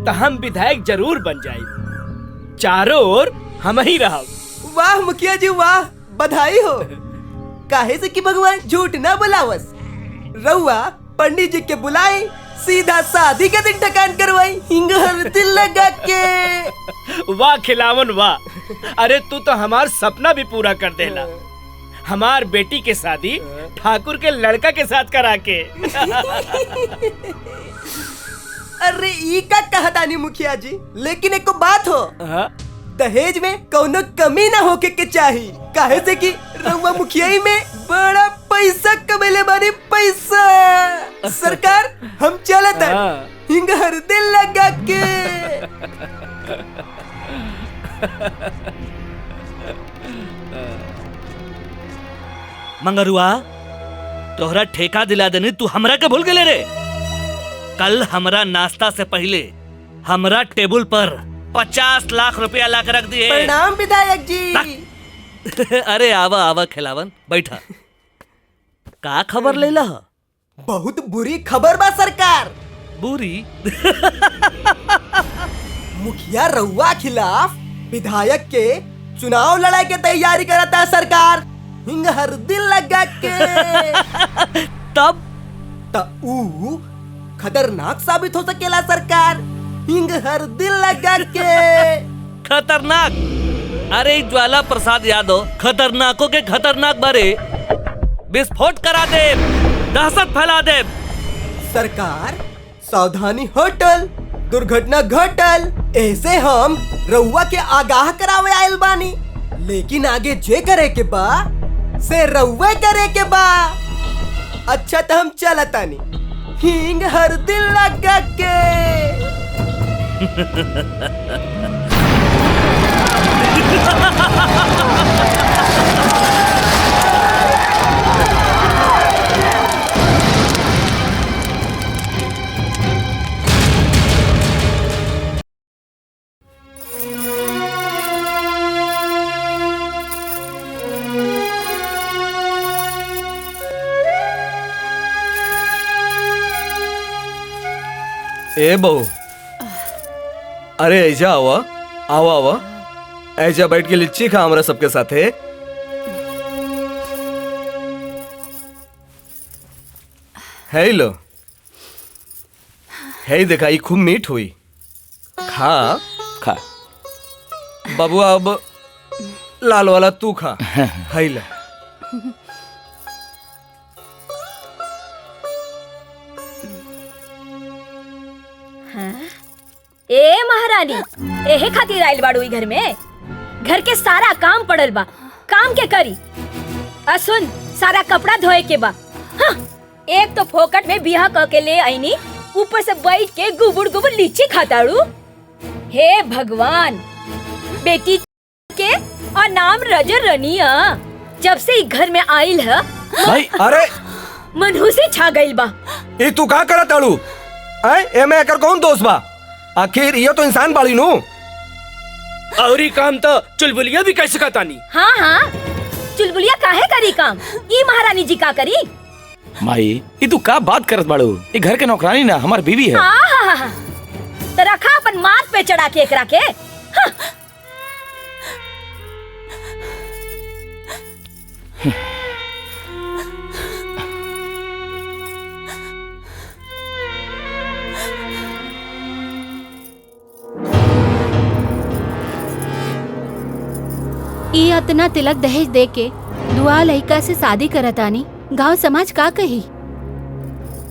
तो हम विधायक जरूर बन जाए। चारों ओर हम ही रहा। वाह मुखिया जी वाह, बधाई हो। काहे से कि भगवान झूठ ना बुलावस। रउआ पंडित जी के बुलाई, सीधा शादी के दिन ठकान करवाई, हिंग हल्दी लगा के। वाह खिलावन वाह। अरे तू तो हमार सपना भी पूरा कर देला। हमार बेटी के शादी ठाकुर के लड़का के साथ करा के। अरे ई का कहतानी मुखिया जी, लेकिन एक बात हो, दहेज में कोनो कमी ना होके के चाहिए। काहे से कि रउआ मुखियाई में बड़ा पैसा कमेले बानी पैसा। सरकार हम चलत हिंग हल्दी लगा के। मंगरुआ तोहरा ठेका दिला देनी, तू हमरा के भूल गेले रे। कल हमरा नाश्ता से पहले हमरा टेबल पर 50 लाख रुपया ला के रख दिए। प्रणाम विधायक जी। अरे आवा आवा खिलावन, बैठा। का खबर लेला? बहुत बुरी खबर बा सरकार। बुरी? मुखिया रउआ खिलाफ विधायक के चुनाव लड़ाई के तैयारी करता है सरकार, हिंग हल्दी लगा के। तब ऊ खतरनाक साबित हो सकेला सरकार, हिंग हल्दी लगा के। खतरनाक? अरे ज्वाला प्रसाद यादव खतरनाकों के खतरनाक बारे विस्फोट करा दे, दहशत फैला दे। सरकार सावधानी होटल, दुर्घटना घटल। ऐसे हम रउआ के आगाह करावे आयल बानी, लेकिन आगे जे करे के बा से रउआ करे के बा। अच्छा तो हम चलतानी, हिंग हल्दी लगा के। ए बहू, अरे ऐजा आवा आवा आवा, ऐजा बैठ के लिच्ची खा हमरा सबके साथे। है लो, है देखा, ये खूब मीठ हुई। खा खा बबुआ, अब लाल वाला तू खा। है ले। ए महारानी, एहे खातिर आइल बाड़ू ई घर में? घर के सारा काम पड़ल बा, काम के करी। सुन, सारा कपड़ा धोए के बा। हाँ, एक तो फोकट में बियाह क के ले आईनी, ऊपर से बैठ के गुबुड़ गुबुड़ लीची खाताड़ू। हे भगवान, बेटी के और नाम रजर रनिया जब से ई घर में आइल है भाई, अरे मनहूसी छा गइल बा। ये तू का करत ताड़ू? ए में एकर कौन दोस्त बा? आखिर ये तो इंसान बाड़ी नु। और ही काम तो चुलबुलिया भी कैसे कहतानी। हाँ हाँ, चुलबुलिया काहे करी काम? ई महारानी जी का करी? माई, ये तू का बात करत बाड़ू? ये घर के नौकरानी ना, हमार बीवी है। हाँ, तो रखा अपन माथ पे चढ़ा के एकरा के। हाँ। ई अतना तिलक दहेज दे के दुआ लइका से शादी करतानी, गांव समाज का कही?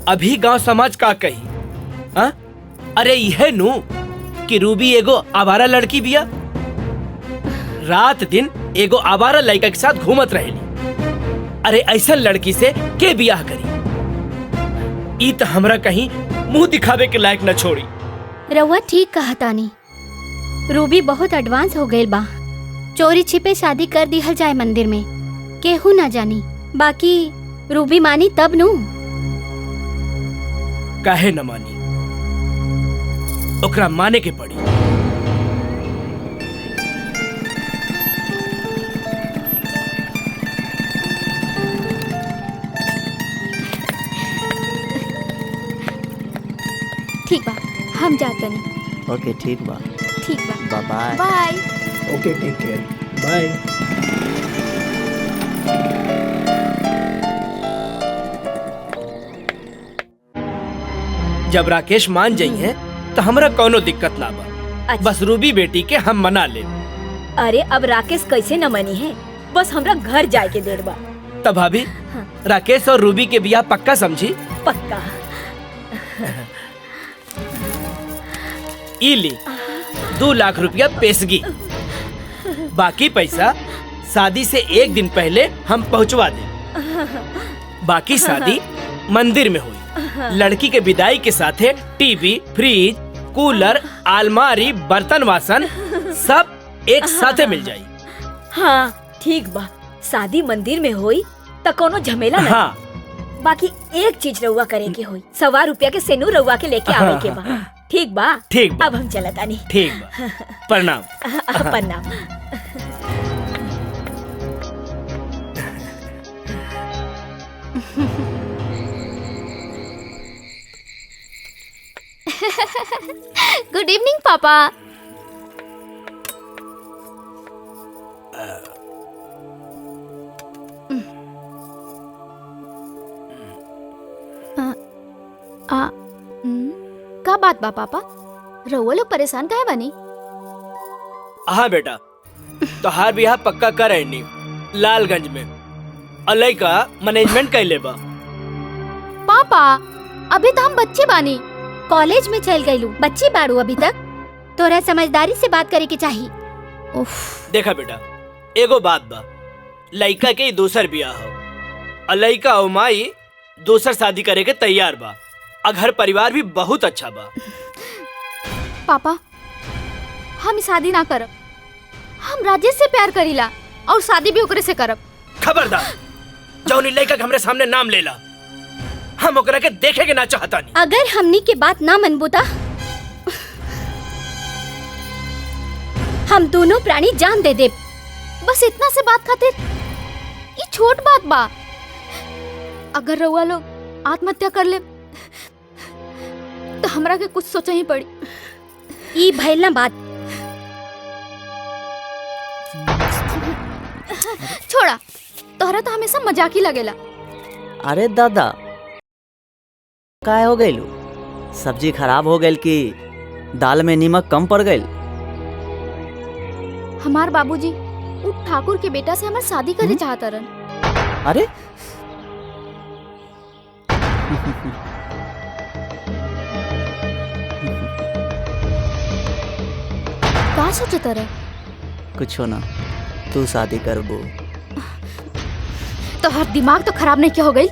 अभी गांव समाज का कही? आ? अरे यह नु कि रूबी एगो आवारा लड़की बिया, रात दिन एगो आवारा लड़का के साथ घूमत रहेली। अरे ऐसा लड़की से के बियाह करी? ई तो हमरा कहीं मुंह दिखावे के लायक न छोड़ी। रउआ ठीक कहतानी, रूबी बहुत एडवांस हो गइल बा। चोरी छिपे शादी कर दिहल जाए मंदिर में, केहू ना जानी। बाकी रूबी मानी तब नु। काहे न मानी? ओकरा माने के पड़ी। हम जातनी। ओके ठीक बा। ठीक बा। Bye bye. Okay take care. Bye. जब राकेश मान जाई है तो हमरा कोनो दिक्कत ना बा। बस रूबी बेटी के हम मना ले। अरे अब राकेश कैसे न मनी है, बस हमरा घर जाए के देर बा। तब भाभी राकेश और रूबी के बियाह पक्का समझी? पक्का। ई ली 2 लाख रुपया पेशगी, बाकी पैसा शादी से 1 दिन पहले हम पहुंचवा दे। बाकी शादी मंदिर में हुई। लड़की के विदाई के साथ टीवी, फ्रिज, कूलर, अलमारी, बर्तन वासन सब एक साथे मिल जाई। हाँ ठीक बा, शादी मंदिर में होई त कोनो झमेला नहीं। हाँ। बाकी एक चीज रउआ करे के होई, 100 रुपया के सेनू रउआ के लेके आवे के बा। ठीक बा? ठीक बा। अब हम चलत आनी। ठीक बा। प्रणाम। प्रणाम। गुड इवनिंग पापा। का बात बा पापा, रउआ लोग परेशान काहे बनी? हाँ बेटा, तोहार बियाह पक्का कर रहनी लालगंज में। अलई का मैनेजमेंट कैले बा। पापा अभी तो हम बच्चे बानी, कॉलेज में चल गईलू, बच्ची बाड़ू अभी तक। तोरा समझदारी से बात करे के चाहिए। उफ। देखा बेटा, एगो बात बा, लइका के दूसर बियाह हो, अलइका और माई दूसर शादी करे के तैयार बा। घर परिवार भी बहुत अच्छा बा। पापा हम शादी ना करब, हम राजेश से प्यार करीला और शादी भी ओकरे से करब। खबरदार, जौनी लइका के हमरे सामने नाम लेला, हम ओकरा के देखे के ना चाहता नहीं। अगर हमनी के बात ना मनबू ता हम दोनों प्राणी जान दे दे। बस इतना से बात खातिर, ये छोट बात बा। अगर रउआ लोग आत्महत्या कर ले तो हमरा के कुछ सोचा ही पड़ी। ई भइल ना बात। छोड़ा, तोहरा तो हमेशा मजाक ही लगेला। अरे दादा काय हो गइलू? सब्जी खराब हो गइल कि दाल में नमक कम पड़ गइल? हमार बाबूजी उ ठाकुर के बेटा से हमार शादी करे चाहता रन। अरे का सोचता रहे? कुछो ना, तू शादी करबो। तो हर दिमाग तो खराब नहीं क्या हो गई?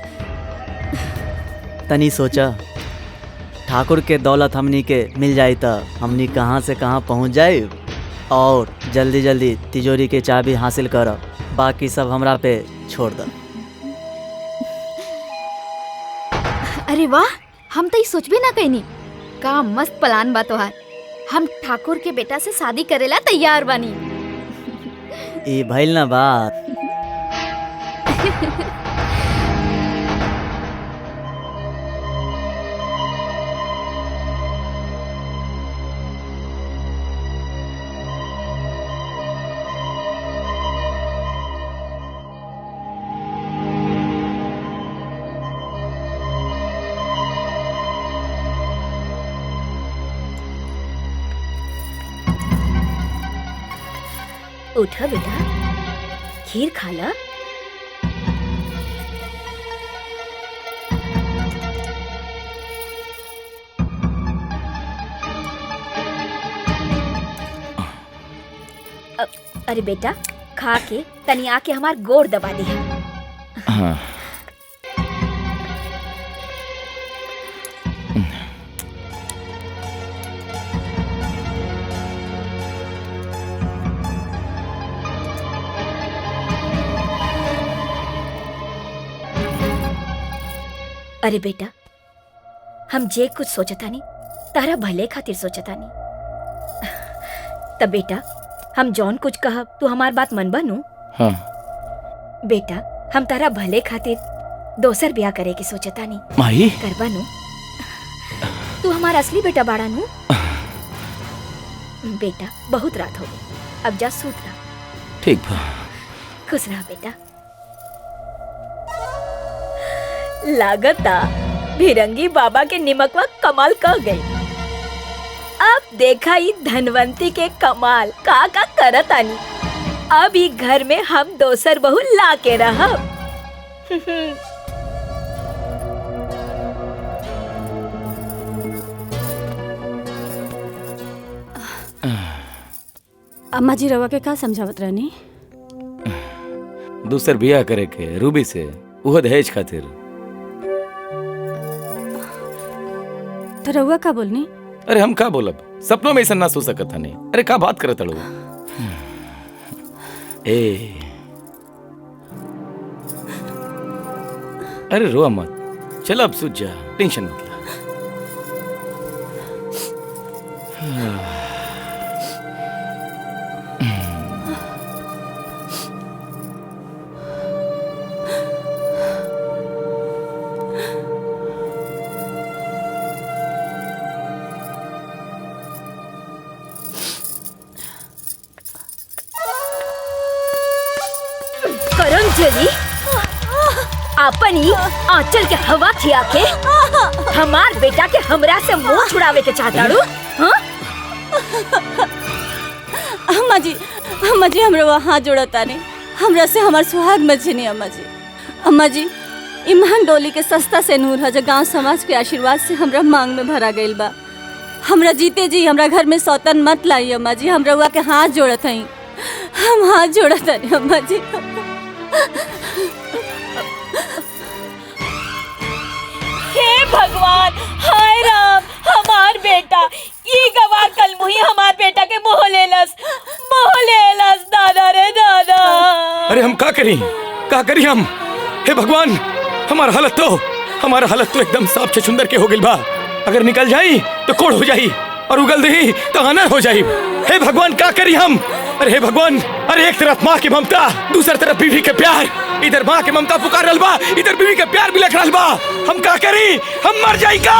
तनी सोचा, ठाकुर के दौलत हमनी के मिल जाई त हमनी कहाँ से कहाँ पहुँच जाए और जल्दी जल्दी तिजोरी के चाबी हासिल कर। बाकी सब हमरा पे छोड़ दो। अरे वाह, हम तो ये सोच भी ना कहीं। का मस्त प्लान बा तोहार। हम ठाकुर के बेटा से शादी करेला तैयार बानी। ये भइल ना बात। उठा बेटा, खीर खा ला। अरे बेटा, खा के तनी आके हमार गोड़ दबा दी। हाँ। अरे बेटा, हम जे कुछ सोचतानी तारा भले खातिर सोचतानी। तब बेटा, हम जौन कुछ कहब तू हमार बात मन बनू। हाँ। बेटा, हम तारा भले खातिर दोसर ब्याह करे की सोचतानी। माही? करबा नू? तू हमार असली बेटा बाड़ा नू? बेटा बहुत रात हो गई, अब जा सूत रहा। ठीक बा। खुश रहा बेटा। लागता भिरंगी बाबा के निमकवा कमाल कर गई। अब देखा ही धनवंती के कमाल का करत आनी। अब ही घर में हम दोसर बहू ला के रहब। अम्मा जी रवा के का समझावत रहनी? दूसर बियाह करे के रूबी से, वो दहेज खातिर। तो रउआ का बोलनी? अरे हम का बोलब, सपनों में ऐसा ना सोच सकत हनी। अरे का बात करत अड़ो। ए अरे रो मत, चल अब सूझ जा, टेंशन मत ला। करंजली अपनी आंचल के हवा खिया के हमार बेटा के हमरा से मुंह छुड़ावे के चाहता रू? अम्मा जी हमरा हाथ जोड़ता नहीं, हमरा से हमार सुहाग मत छीनी अम्मा जी। अम्मा जी इमहन डोली के सस्ता से नूर है जो गांव समाज के आशीर्वाद से हमरा मांग में भरा गइल बा। हमरा जीते जी हमरा घर में सौतन मत लाई अम्मा जी, हम रउआ के हाथ जोड़त हई, हम हाथ जोड़त हई अम्मा जी। हे भगवान, हाय राम, हमार बेटा ई गवार कल मुही हमार बेटा के मोह लेलस दादा रे दादा। अरे हम का करी हम? हे भगवान, हमारा हालत तो एकदम साफ छुंदर के हो गइल बा। अगर निकल जाई तो कोड़ हो जाई और उगल दही तो अनर हो जाई। हे भगवान का करी हम? अरे हे भगवान, अरे एक तरफ माँ की ममता, दूसरी तरफ बीवी के प्यार। इधर माँ की ममता पुकार रहल बा, इधर बीवी के प्यार भी लिख रहल बा। हम का करी? हम मर जाई का?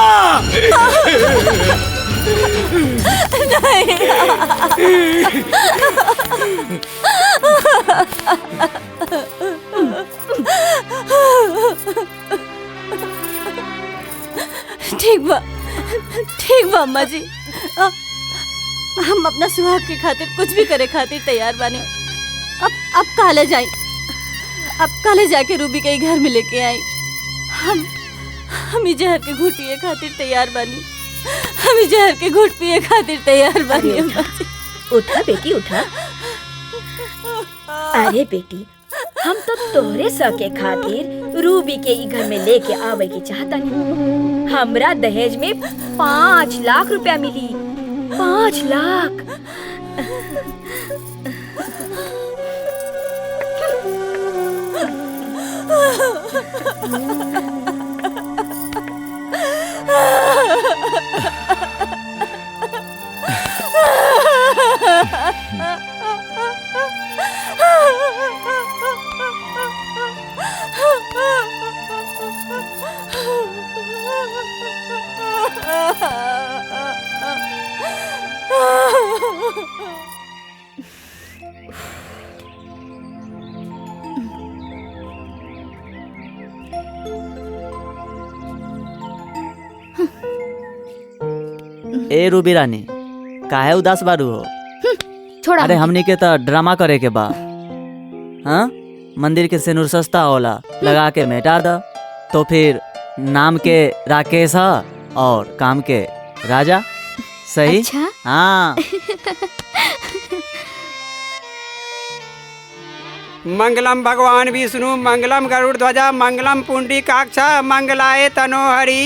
ठीक बा अम्मा जी, हम अपना सुहाग के खातिर कुछ भी करे खातिर तैयार बानी। अब काले जाके रूबी के घर में लेके आई। हम जहर के घूट पिए खातिर तैयार बानी, हम जहर के घूट पिए खातिर तैयार बानी। उठा बेटी उठा। अरे बेटी, हम तो तोहरे सके खातिर रूबी के ई घर में लेके आवे की चाहता नहीं। हमरा दहेज में 5 लाख रुपया मिली। 5 लाख। ए रूबी रानी, काहे उदास बारू हो? छोड़ा अरे हमनी के तो ड्रामा करे के बा। हाँ, मंदिर के सिनुर सस्ता होला, लगा के मेटा द। तो फिर नाम के राकेश है और काम के राजा। सही? अच्छा? हाँ। मंगलम भगवान विष्णु, मंगलम गरुड़ ध्वजा, मंगलम पुंडरीकाक्ष, मंगलाय तनोहरि।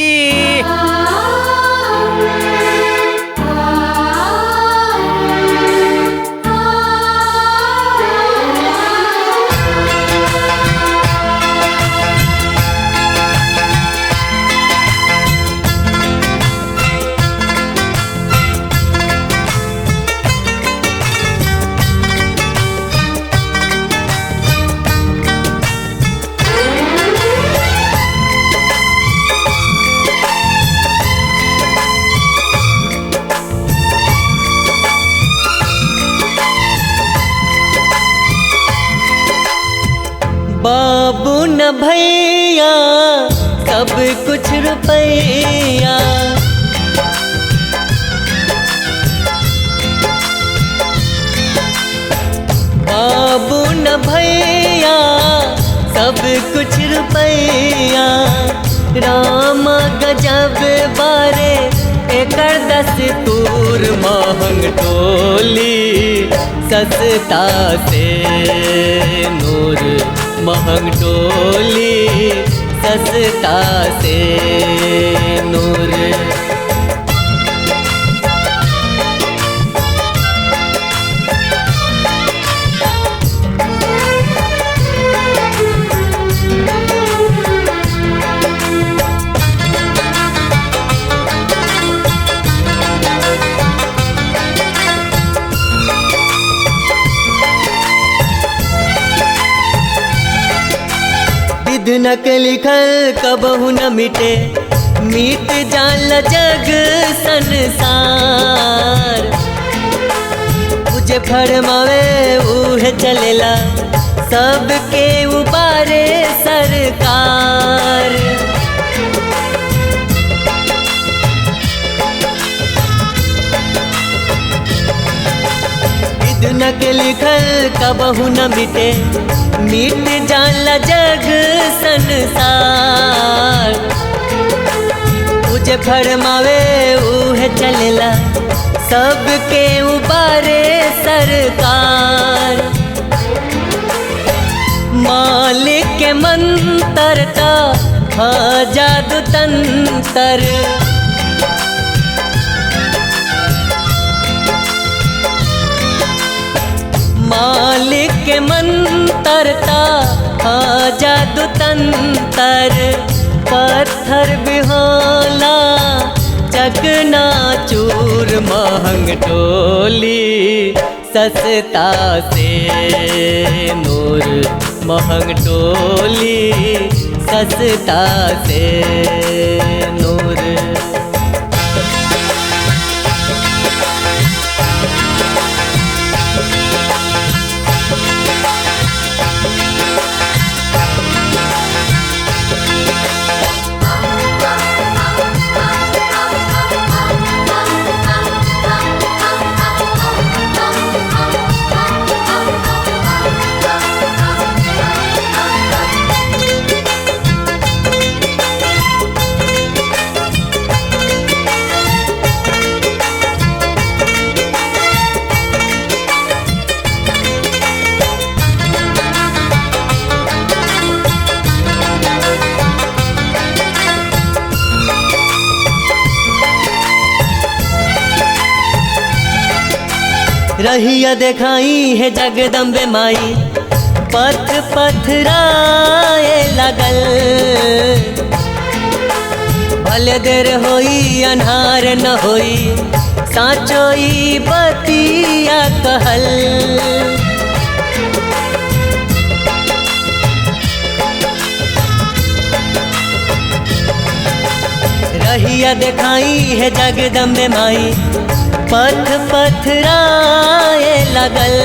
रुपैया। बाबू न भैया सब कुछ रुपैया। राम गजब बारे एकर 10 तूर महंग टोली। सस्ता से नूर महंग टोली। सस्ता से नूर। विधि के लिखल कबहू न मिटे। मिट जाल जग संसार। मुझे फरमावे उहे चलेला सबके उबारे सरकार। विधि के लिखल कबहू न मिटे। मिट जाला जग संसार। मुझे फरमावे उहे चलेला सबके उबारे सरकार। मालिक के मंतर का हाँ जादू तंतर। मालिक के मंतर ता हाँ जादू तंतर। पत्थर भी होला चकना चूर महंग टोली। सस्ता से नूर महंग टोली। सस्ता से नूर। रहिया देखाई है जगदम्बे माई। पथ पथराए लगल। भले देर होई अन्हार न होई। साचोई बतिया कहल। रहिया देखाई है जगदम्बे माई। पथ पथराए लगल।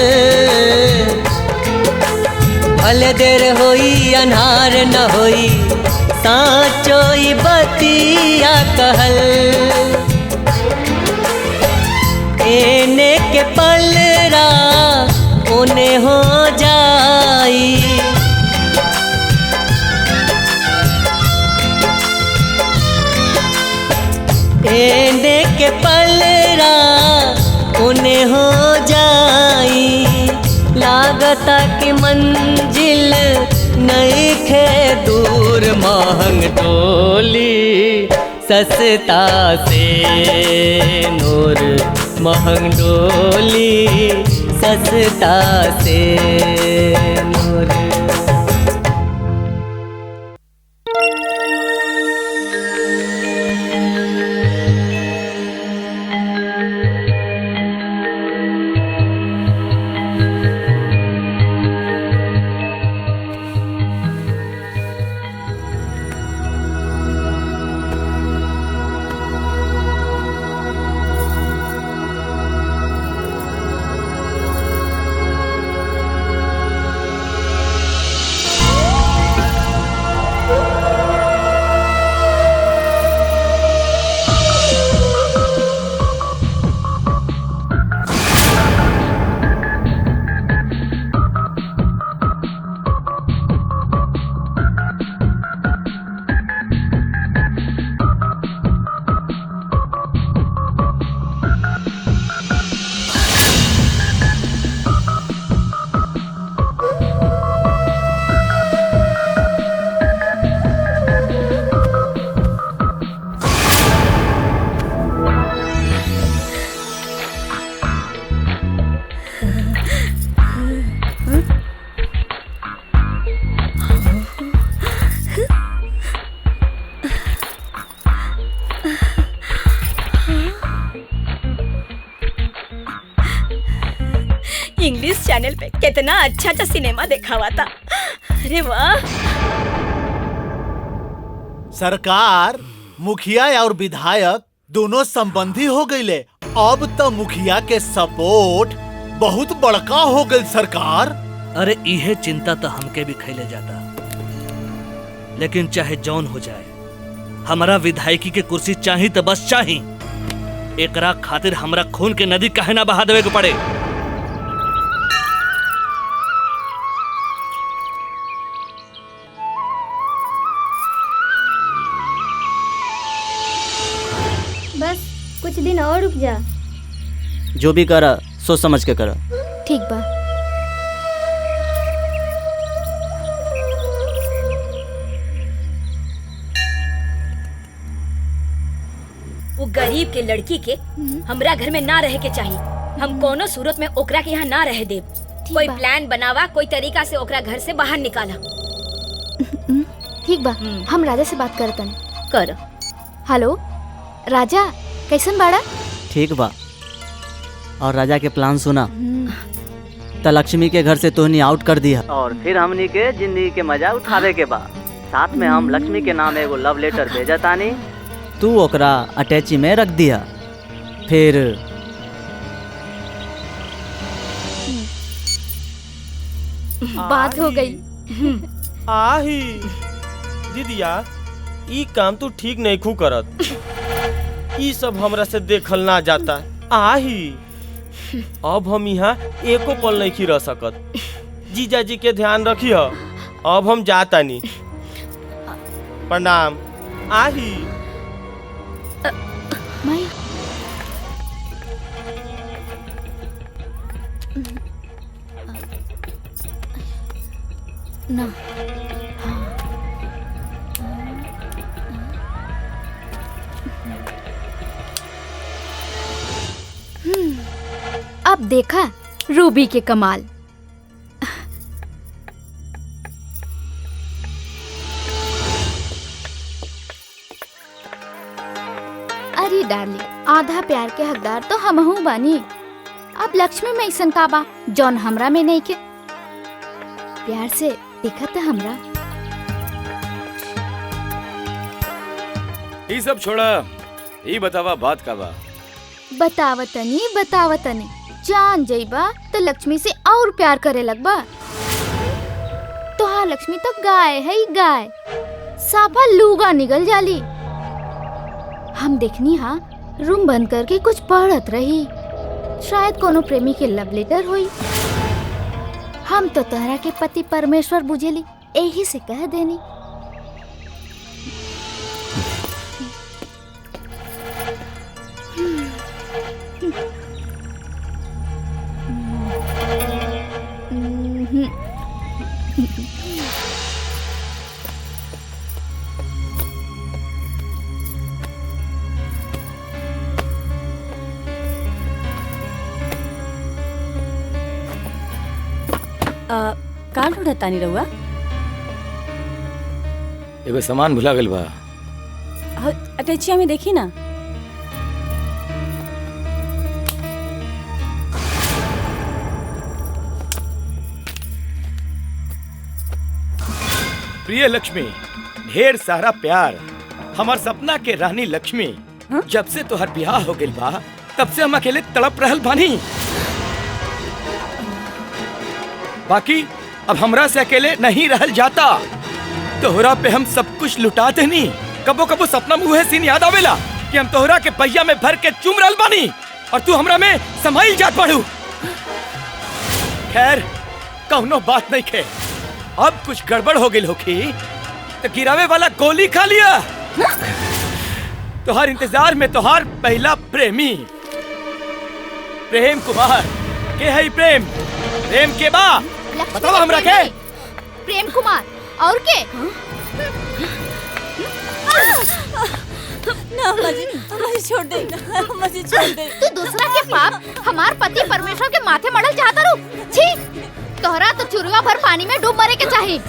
भले देर होई अन्हार न होई। साचोई बतिया कहल। एने के पलरा ओने हो जाई। एने के पलरा उन्हें हो जाई। लागता कि मंजिल नहीं खे दूर महंग टोली। सस्ता से नूर महंग टोली। सस्ता से नूर। इंग्लिश चैनल पे कितना अच्छा सिनेमा देखा हुआ था। अरे वाह। सरकार मुखिया और विधायक दोनों संबंधी हो गईले। अब तो मुखिया के सपोर्ट बहुत बड़का हो गई सरकार। अरे इहे चिंता तो हमके भी खैले जाता, लेकिन चाहे जौन हो जाए हमारा विधायकी के कुर्सी चाही तो बस चाही। एकरा खातिर हमरा खून के नदी काहे ना बहा देवे के पड़े। बस कुछ दिन और रुक जा। जो भी करा सोच समझ के करा। ठीक बा। वो गरीब के लड़की के हमरा घर में ना रहे के चाहिए। हम कोनो सूरत में ओकरा के यहाँ ना रहे देव। कोई प्लान बनावा, कोई तरीका से ओकरा घर से बाहर निकाला। ठीक बा, हम राजा से बात करतन। कर। हेलो राजा, कैसन बाड़ा? ठीक बा। और राजा के प्लान सुना तो लक्ष्मी के घर से तोहनी आउट कर दिया और फिर हमनी के जिंदगी के मजा उठावे के बाद साथ में हम लक्ष्मी के नाम एगो लव लेटर भेजा तानी। तू ओकरा अटैची में रख दिया। फिर बात हो गई। आही दीदिया, ई काम तू ठीक नहीं खू करत। ई सब हमरा से देखल ना जाता। आही अब हम यहाँ एको पल नहीं रह सकत। जीजा जी के ध्यान रखिए। अब हम जाता नहीं। प्रणाम। आही माई। ना अब देखा रूबी के कमाल। अरे डार्लिंग, आधा प्यार के हकदार तो हमहू बानी। अब लक्ष्मी में ऐसन का बा जौन हमरा में नहीं के। प्यार से देखत हमरा। ये सब छोड़ा, ये बतावा बात का बा। बतावतनी जान जइबा तो लक्ष्मी से और प्यार करे लगबा। तो हाँ, लक्ष्मी तो गाय है ही गाय, साफा लूगा निकल जाली। हम देखनी हाँ रूम बंद करके कुछ पढ़त रही। शायद कोनो प्रेमी के लव लेटर हुई। हम तो तहरा के पति परमेश्वर बुझेली, यही से कह देनी। का ढूंढता नहीं रहुआ? एगो सामान भुला गइल बा। अटैचिया में देखी ना। प्रिय लक्ष्मी, ढेर सारा प्यार। हमार सपना के रानी लक्ष्मी, जब से तोहर ब्याह हो गइल बा तब से हम अकेले तड़प रहल बानी। बाकी अब हमरा से अकेले नहीं रहल जाता। तोहरा पे हम सब कुछ लुटा देनी। कबो कबो सपना मुहे सीन याद आवेला कि हम तोहरा के पहिया में भर के चूम रहल बानी और तू हमरा में समाइल जात बाड़ू। खैर कौनो बात नहीं खे। अब कुछ गड़बड़ हो गई होखी तो गिरावे वाला गोली खा लिया। तोहार इंतजार में तोहार पहला प्रेमी प्रेम कुमार के है। प्रेम प्रेम के बा बताओ हमरा के। प्रेम कुमार और के? ना अम्माजी छोड़ दे, अम्माजी छोड़ दे। तू दूसरा के पाप हमार पति परमेश्वर के माथे मड़ल चाहता रू। छी, तोहरा तो चुरुआ भर पानी में डूब मरे के चाहिए।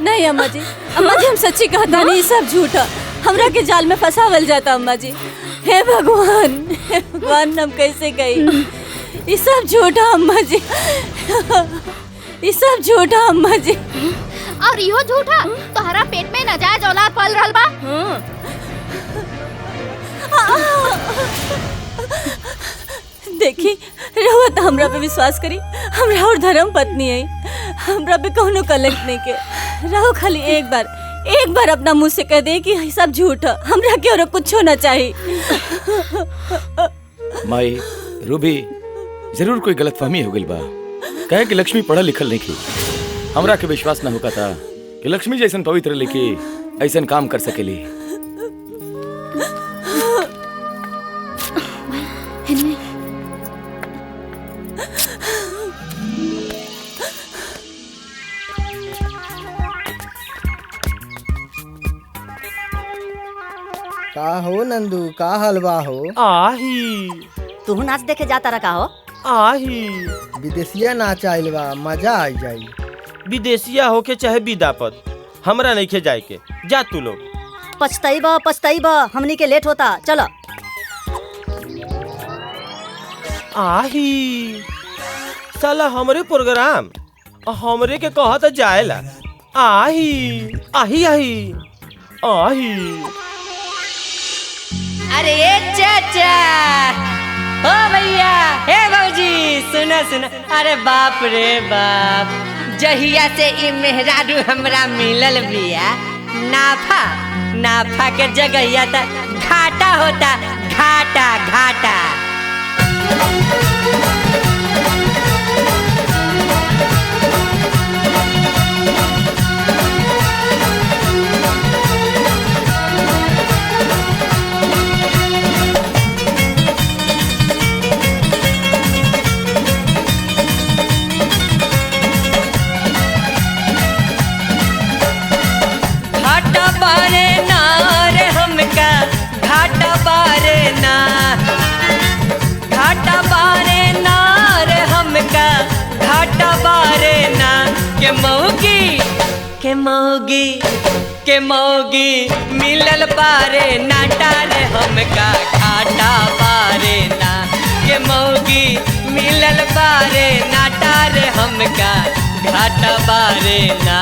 नहीं अम्माजी, अम्माजी हम सच्ची कहता नहीं, सब झूठा। हमरा के जाल में फंसावल जाता अम्माजी। हे भगवान, हे भगवान, हम कैसे गई? ये सब झूठा अम्मा जी, ये सब झूठा अम्मा जी। और इहो झूठा तोहरा पेट में नाजायज औलाद पल रहल बा। देखी रहुआ तो हमरा पे विश्वास करी, हमरा और धर्म पत्नी है, हमरा पे कोनो कलंक नहीं के। रहो खाली एक बार अपना मुंह से कह दे कि ये सब झूठ है, हमरा के और कुछ होना चाहिए। माई रूबी जरूर कोई गलतफहमी हो गई बा। कहे कि लक्ष्मी पढ़ल लिखल नहीं की, हमरा के विश्वास न होता था कि लक्ष्मी जैसन पवित्र लिखी ऐसन काम कर सकेली। का हो नंदू, का हलवा हो? आही तू नाच देखे जाता रखा हो? आही विदेशिया नाच आइल बा, मजा आ जाई। विदेशिया होके चाहे विदापद, हमरा नहीं खे जाए के। जा तू लोग। पछताइबा हमनी के लेट होता, चलो। आही साला हमरे प्रोग्राम हमरे के कहा था जाएला। आही आही आही आही। अरे ये चाचा, ओ भैया, हे भौजी, सुना सुना। अरे बाप रे बाप, जहिया से ई मेहरारू हमरा मिलल बिया, नाफा के जगह था घाटा होता, घाटा। बारे ना रे हमका, घाटा बारे ना, घाटा बारे ना रे हमका, घाटा बारे ना। के मौगी मिलल बारे नाटा रे हमका, घाटा बारे ना। के मौगी मिलल बारे नाटा रे हमका, घाटा बारे ना।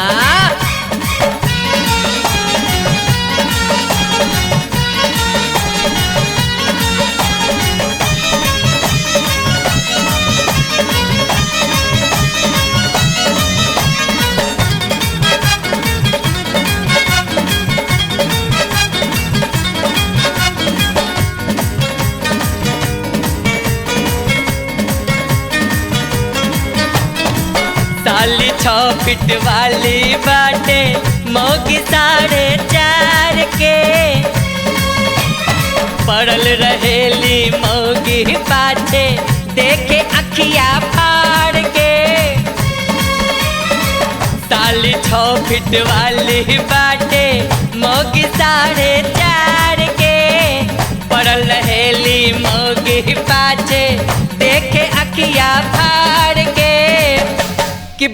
साली 6 फीट वाली बाटे, मौगी 4.5 के। पड़ल रहेली मौगी पाछे, देखे अखिया फाड़ के। साली 6 फीट वाली बाटे, मौगी 4.5 के। पड़ल रहेली मौगी पाछे, देखे अखिया फाड़ के। कि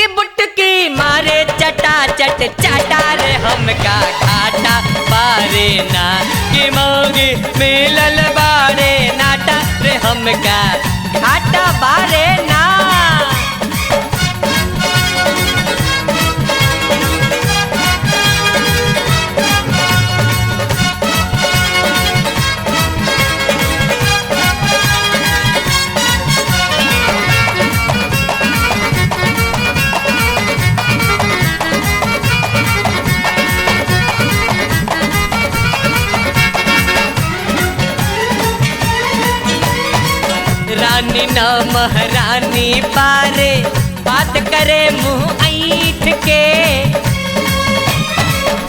बुटकी मारे चटाचट, चाटा रे हमका, घाटा बारे ना। कि मौगी मिलल बारे नाटा रे हमका, घाटा बारे ना। रानी न महारानी बारे, बात करे मुँह ऐठ के।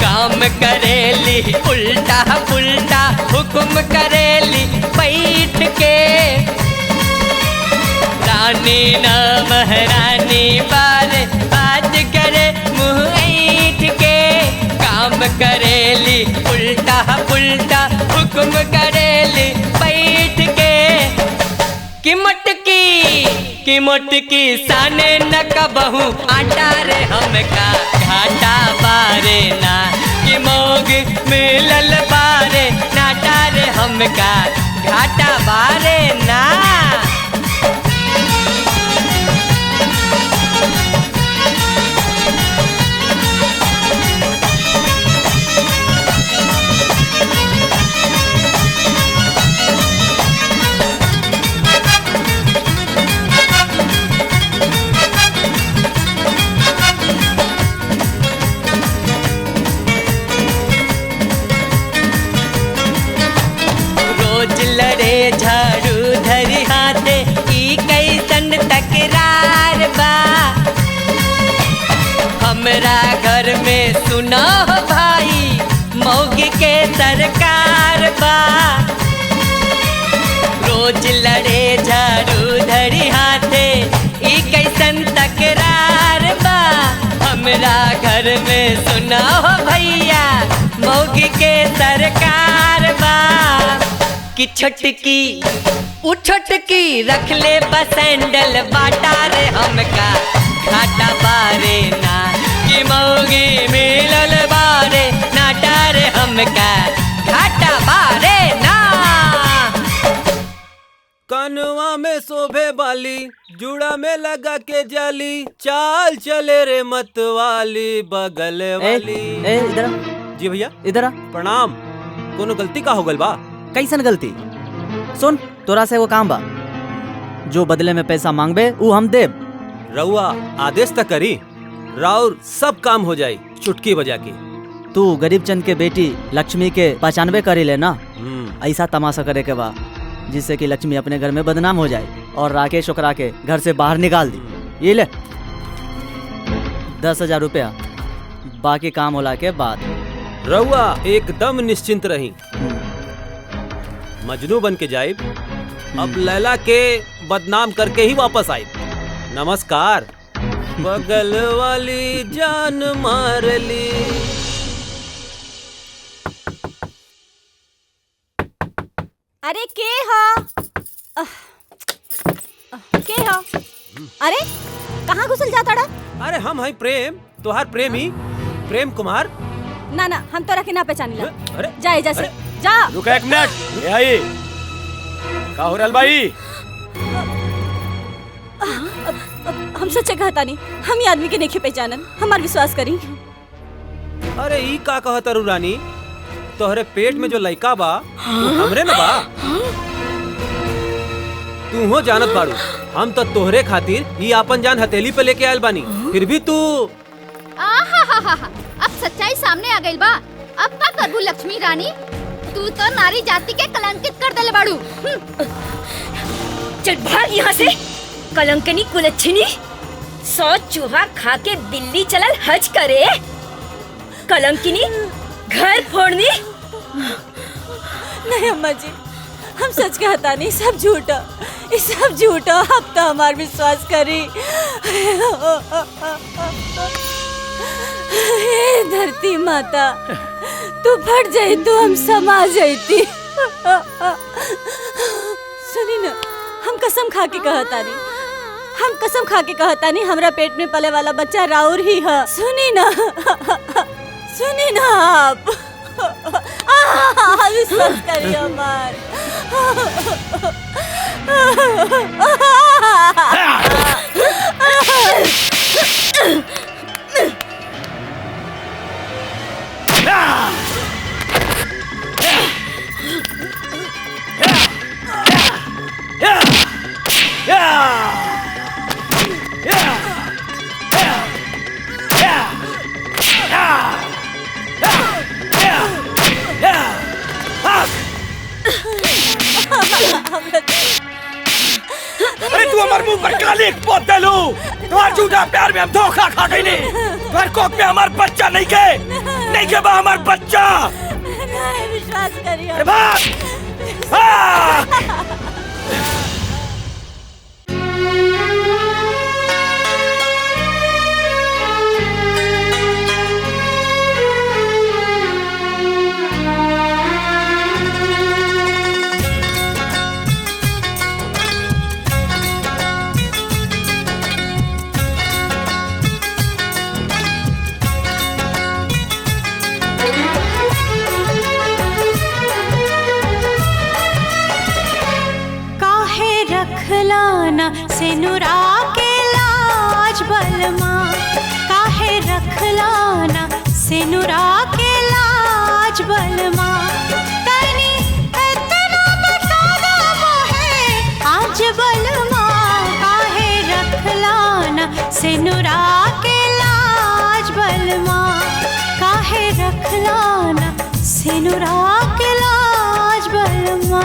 काम करेली उल्टा पुल्टा, हुक्म करेली बैठ के। रानी न महारानी बारे, बात करे मुँह ऐठ के। काम करेली उल्टा पुल्टा, हुक्म करेली बैठ के। कि मोटकी साने न कबहू, आटा रे हमका, घाटा बारे ना। कि मौग मिलल बारे नाटा रे हमका, घाटा बारे ना। हमरा घर में सुना हो भाई मौगी के सरकार बा। रोज लड़े झाड़ू धरी हाथे ई कैसन तकरार बा। हमरा घर में सुना हो भैया मौगी के सरकार बा। कि छोटकी उ छोटकी रख ले बसैंडल बाटा रे हमका घाटा बारे ना। कि मौगी मिलल बारे नाटा रे हमका घाटा बारे ना। कानवा में शोभे वाली जुड़ा में लगा के जाली चाल चले रे मत वाली बगल वाली। ए इधर जी भैया इधर प्रणाम। कोनो गलती का हो गल बा? कैसन गलती? सुन तोरा से वो काम बा जो बदले में पैसा मांगबे वो हम देब। रउआ आदेश तक करी राउर सब काम हो जाई चुटकी बजा के। तू गरीब चंद के बेटी लक्ष्मी के पहचानबे करी ले ना। ऐसा तमाशा करे के बा जिससे कि लक्ष्मी अपने घर में बदनाम हो जाए और राकेश ओकरा के घर से बाहर निकाल दी। ये ले 10,000 रुपया बाकी काम होला के बाद। रउआ एकदम निश्चिंत रही। मजनू बन के जाइब अब लैला के बदनाम करके ही वापस आई। नमस्कार। बगल वाली जान मार ली। अरे के हो? के हो? अरे कहाँ घुसल जाता डा? अरे हम हैं प्रेम, तोहार प्रेमी प्रेम कुमार। ना ना हम तो रखे ना पहचानी ला। अरे जा जैसे जा। रुका एक मिनट। ये आई का हो रहल भाई? हम सच्चे कहता नहीं, हम ही आदमी के नहीं पहचानन, हमार विश्वास करी। अरे ई का कहता रू रानी? तोहरे पेट में जो लइका बा वो हमरे न बा। तू हो जानत बाड़ू हम तो तोहरे खातिर ही आपन जान हथेली पे लेके आयल बानी, फिर भी तू। अब सच्चाई सामने आ गई बा। अब का करबू लक्ष्मी रानी? तू तो नारी जाति के कलंकित कर देले बाड़ू। चल भाग यहाँ से कलंकनी कुलच्छनी। 100 चूहा खा के दिल्ली चलल हज करे। कलंकिनी घर फोड़नी। नहीं अम्मा जी हम सच कहता नहीं, सब झूठा, ये सब झूठा। अब तो हमार विश्वास करी। हे धरती माता तू फट जाई तो हम समा जाती। सुनी ना हम कसम खा के कहता नहीं, हम कसम खा के कहता नहीं हमरा पेट में पले वाला बच्चा राउर ही है। सुनी ना सुनी ना आप विश्वास करिए हमार। अरे तू हमारे मुंह पर काली पोत देलू। तुम्हार झूठा प्यार में हम धोखा खा गई नहीं। तुम्हार कोख में हमार बच्चा नहीं के बा हमार बच्चा। नहीं विश्वास करिए। अरे भाग। रखलाना सिनुरा के लाज बलमा, काहे रखलाना सिनुरा के लाज बलमा। तनी इतना बता दो मोहे आज बलमा, काहे रखलाना सिनुरा के लाज बलमा, काहे रखलाना सिनुरा के लाज बलमा।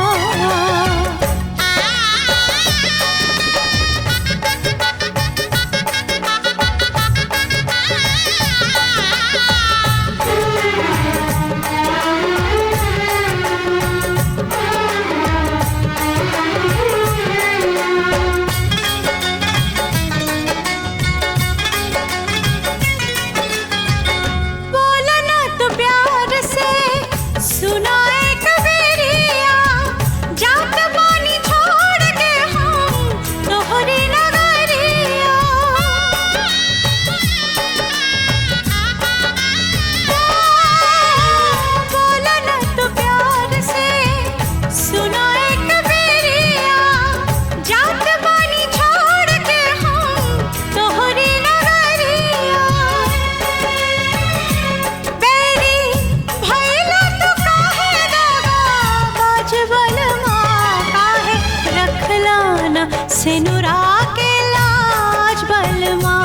ना सेनुरा के लाज बलमा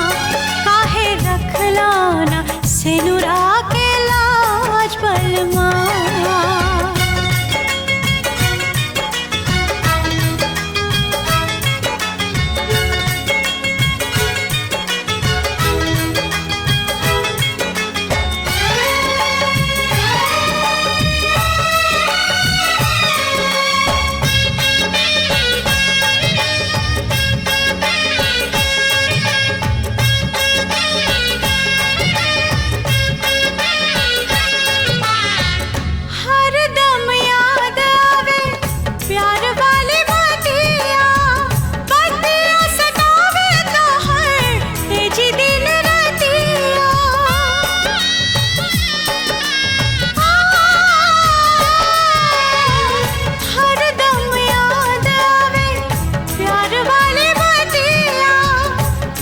काहे रखला ना सेनुरा के लाज बलमा हरदम याद आवे प्यार वाली बातिया बातिया सतावे तो हर तेजी दिन रातिया हरदम याद आवे प्यार वाली बातिया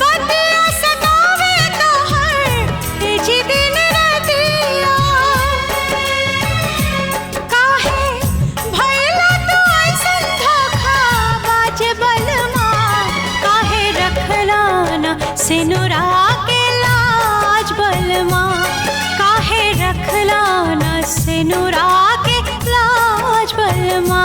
बातिया सतावे तो हर तेजी दिन रातिया काहे भैला तो ऐसन धोखा बाज बलमा काहे रखला ना सेनुरा के लाज बलमा काहे रखला ना सेनुरा के लाज बलमा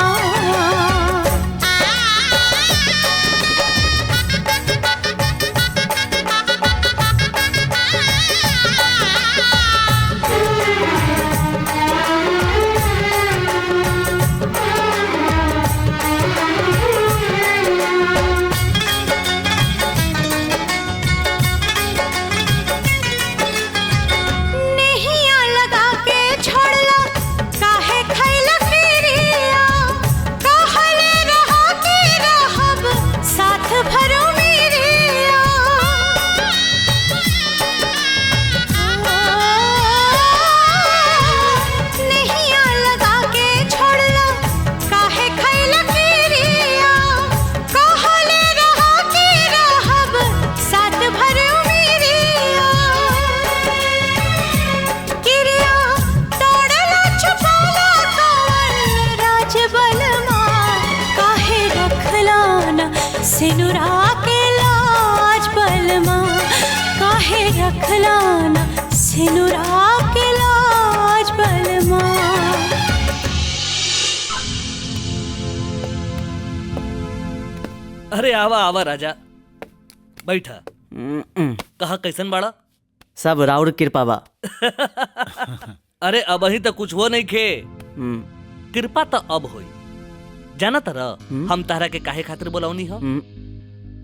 नेहिया लगा के छोड़ला काहे खैला फिरिया कहले रहा कि रहब साथ भरो मेरिया नेहिया लगा के छोड़ला काहे खैला फिरिया कहले रहा कि रहब साथ भरो मेरिया किरिया तोड़ला छुपाला कवन राज बलमा काहे रखला ना सेनुरा के लाज बलमा काहे रखला ना सेनुरा के लाज बलमा अरे आवा आवा राजा बैठा कहा कैसन बाड़ा सब राउर कृपा बा अरे अब ही तो कुछ हो नहीं खे कृपा तो अब होई जाना तरह हम तारा के काहे खातिर बोलौनी ह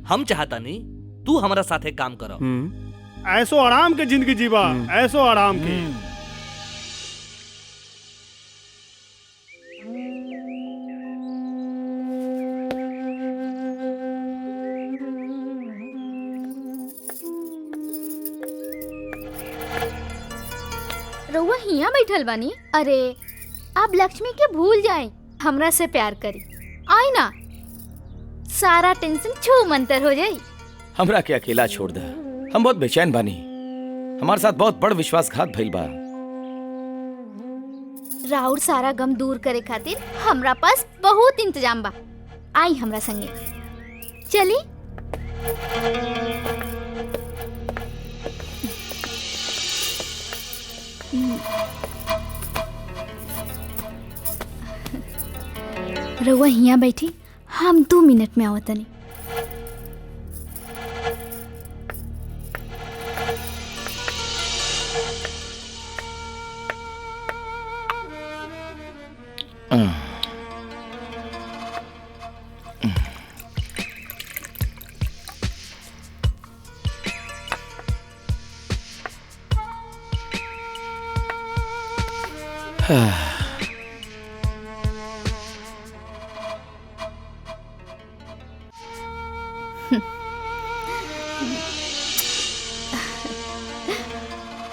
हम चाहता नहीं तू हमारा साथे काम करो ऐसो आराम के जिंदगी जीवा ऐसो आराम के रउआ हिया बैठल बानी अरे आप लक्ष्मी के भूल जाए हमरा से प्यार करी आई ना सारा टेंशन छू मंतर हो जाई हमरा के अकेला छोड़ दे हम बहुत बेचैन बानी हमारे साथ बहुत बड़ विश्वासघात भइल बा राउर सारा गम दूर करे खातिर हमरा पास बहुत इंतजाम बा आई हमरा संगे चली रउआ हिया बैठी हम 2 मिनट में आवतनी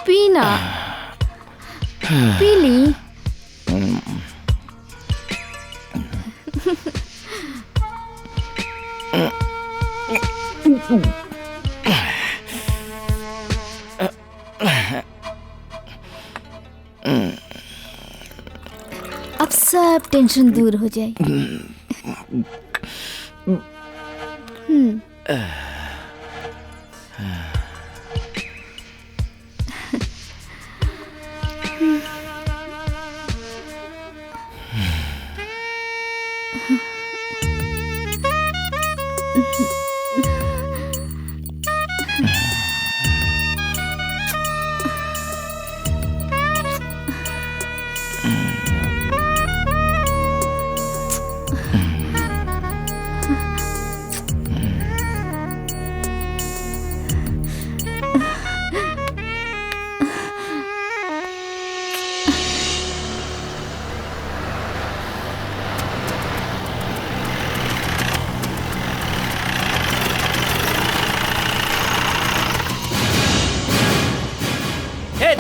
पीना पी ली अब सब टेंशन दूर हो जाए।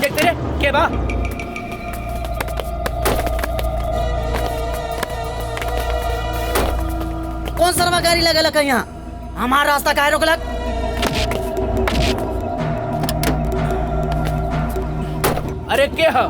देखते रे के बा कौन सा गाड़ी लगल है यहाँ? हमारा रास्ता काहे रोकलक? अरे के हा?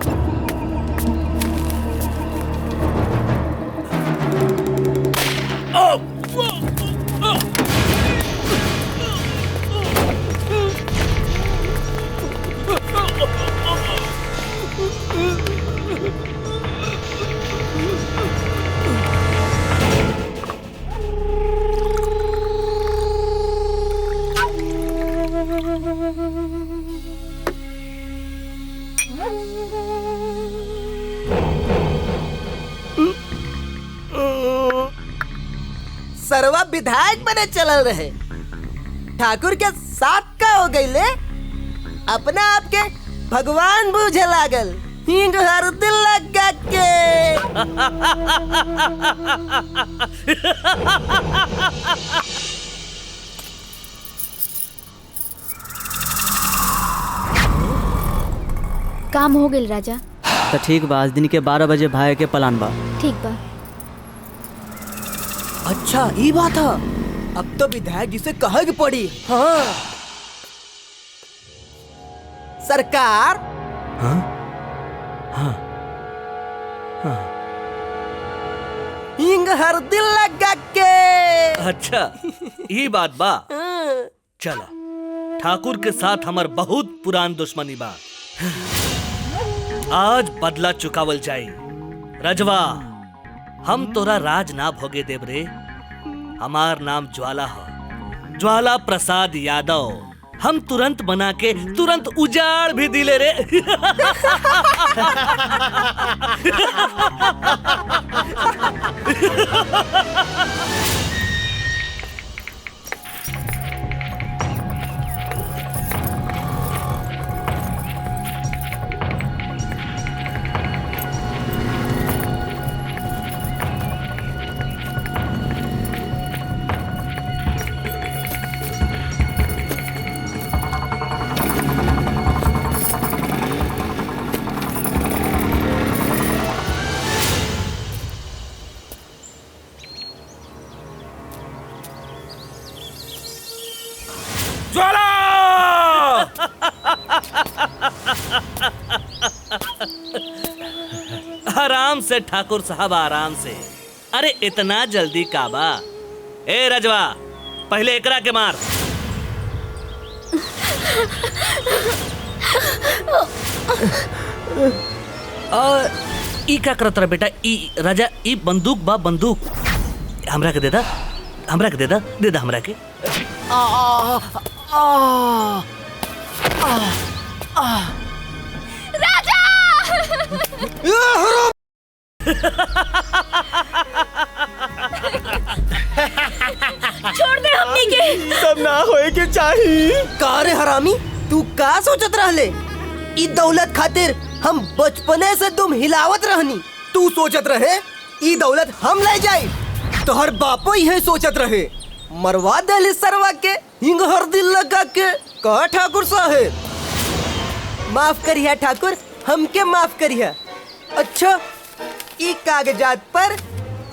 सरवा विधायक बने चलल रहे, ठाकुर के साथ का हो गईले, अपना आपके भगवान बूझे लागल, हिंग हर दिल लगा के। काम हो गइल राजा। तो ठीक बा, आज दिन के 12 बजे भाई के प्लान बा। ठीक बा। अच्छा ये बात है, अब तो विधायक जी से कहे की पड़ी। हाँ सरकार। हाँ हाँ हाँ हिंग हर दिल लगा के। अच्छा ये बात बा। चला ठाकुर के साथ हमार बहुत पुरान दुश्मनी बा, आज बदला चुकावल जाए। रजवा हम तोरा राज ना भोगे देव रे, हमार नाम ज्वाला है, ज्वाला प्रसाद यादव। हम तुरंत बना के तुरंत उजाड़ भी दिले रे। आराम से ठाकुर साहब, आराम से। अरे इतना जल्दी काबा? ए रजवा पहले एकरा के मार। और ई क्या करत रहा बेटा? ई राजा ई बंदूक बा, बंदूक हमरा के दे दा, हमरा के दे दा, दे दा हमरा के। राजा! छोड़ दे हमनी के। सब ना होए के चाहिए। का रे हरामी, तू का सोचत रहले? ई दौलत खातिर हम बचपने से तुम हिलावत रहनी। तू सोचत रहे ई दौलत हम ले जाई? तोहर बापो यही सोचत रहे। मरवा दे सरवा के हिंग हर दिल लगा के। कहा ठाकुर साहेब, माफ करिया ठाकुर, हमके माफ करिया। अच्छा ई कागजात पर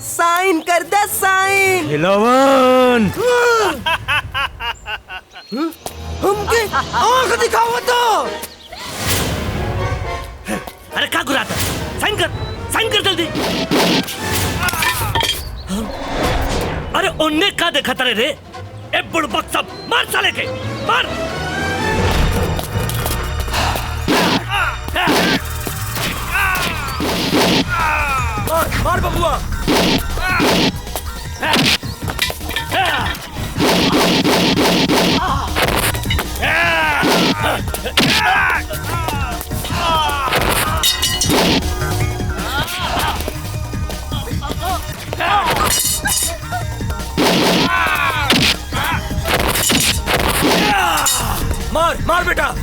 साइन कर दे, साइन। हिलवन हमके आंख दिखाओ तो। अरे का गुराता, साइन कर जल्दी। अरे उन्ने का देखा तारे रे? ए बुड़बक सब मार साले के मार। मार बबुआ। मार मार बेटा।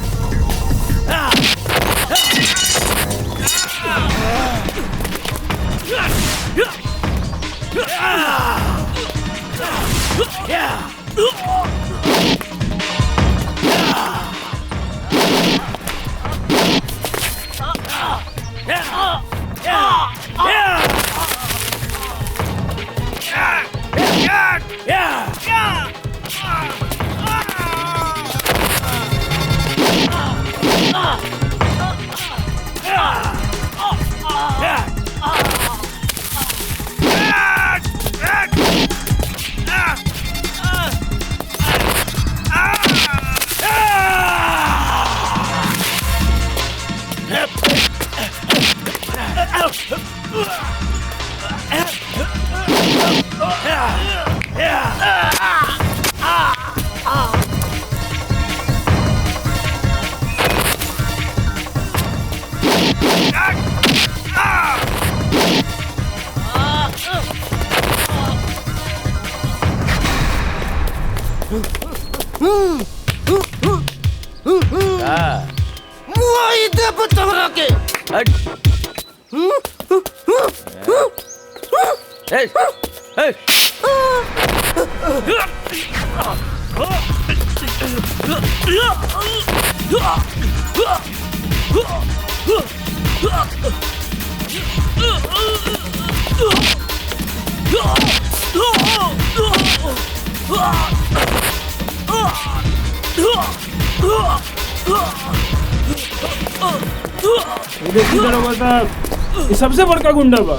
ये सबसे बड़का गुंडा बा।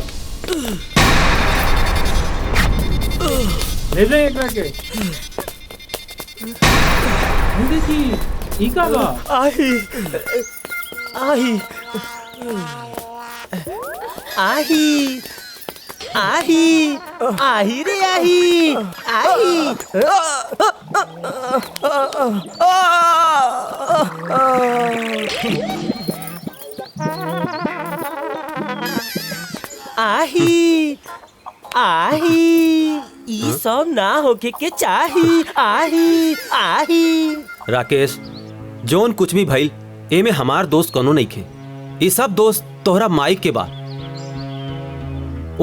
ले जाए एकरा के। देखी ई का बा? आही आही आही आही आही रे आही आही आही आही ई सब ना होके के चाही। आही आही राकेश, जोन कुछ भी भइल एमे हमार दोस्त कोनो नहीं खे। ये सब दोस्त तोहरा माइक के बा।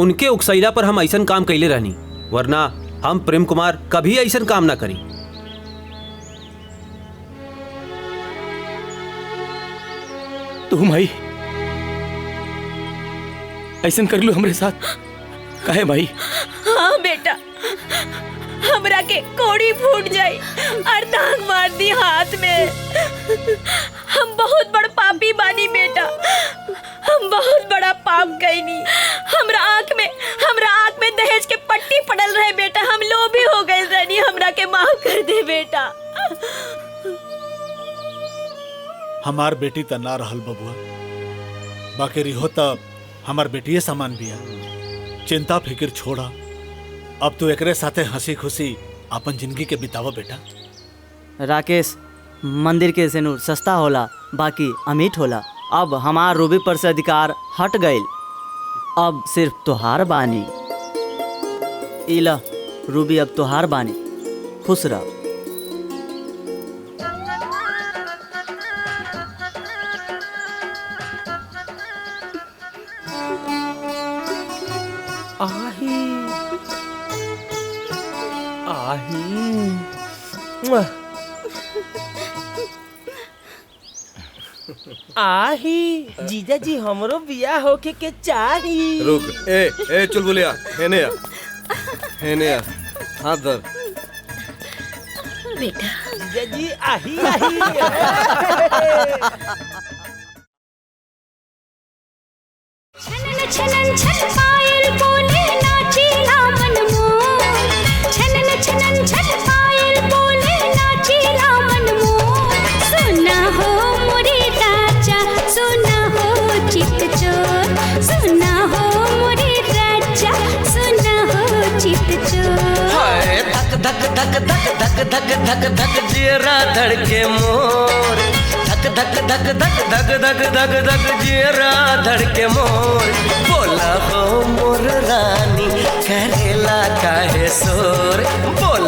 उनके उकसैला पर हम ऐसन काम कैले रहनी, वरना हम प्रेम कुमार कभी ऐसन काम ना करी। तुम भाई ऐसन कर लो हमरे साथ काहे भाई? हाँ बेटा, हमरा के कोड़ी फूट जाई और दाग मार दी हाथ में। हम बहुत बड़ पापी बानी बेटा, हम बहुत बड़ा पाप कईनी। हमरा आँख में दहेज के पट्टी पड़ल रहे बेटा, हम लोभी हो गए रहनी। हमरा के माफ कर दे बेटा। हमार बेटी त ना रहल बबुआ, बाकी रिहो त हमार बेटिए समान बिया। चिंता फिक्र छोड़ा, अब तू एकरे साथे हंसी खुशी अपन जिंदगी के बितावा बेटा। राकेश, मंदिर के सिनुर सस्ता होला बाकी अमीठ होला। अब हमार रूबी पर से अधिकार हट गईल, अब सिर्फ तोहार बानी। इला रूबी, अब तोहार बानी, खुश रह। आही आही जीजा जी हमरो बियाह होके के चाही। रुक, ए चुलबुलिया, हेने आ, हेने आ, हाथ धर। बेटा जीजा जी आही आही। छनन छनन छन पायल बोले नाचेला मन मोर। छनन छनन छन पायल धक धक धक धक धक धक धक जियरा धड़के मोर धक धक धक धक धक धक धक धक जियरा धड़के मोर बोला हो मोर रानी करेला काहे शोर बोला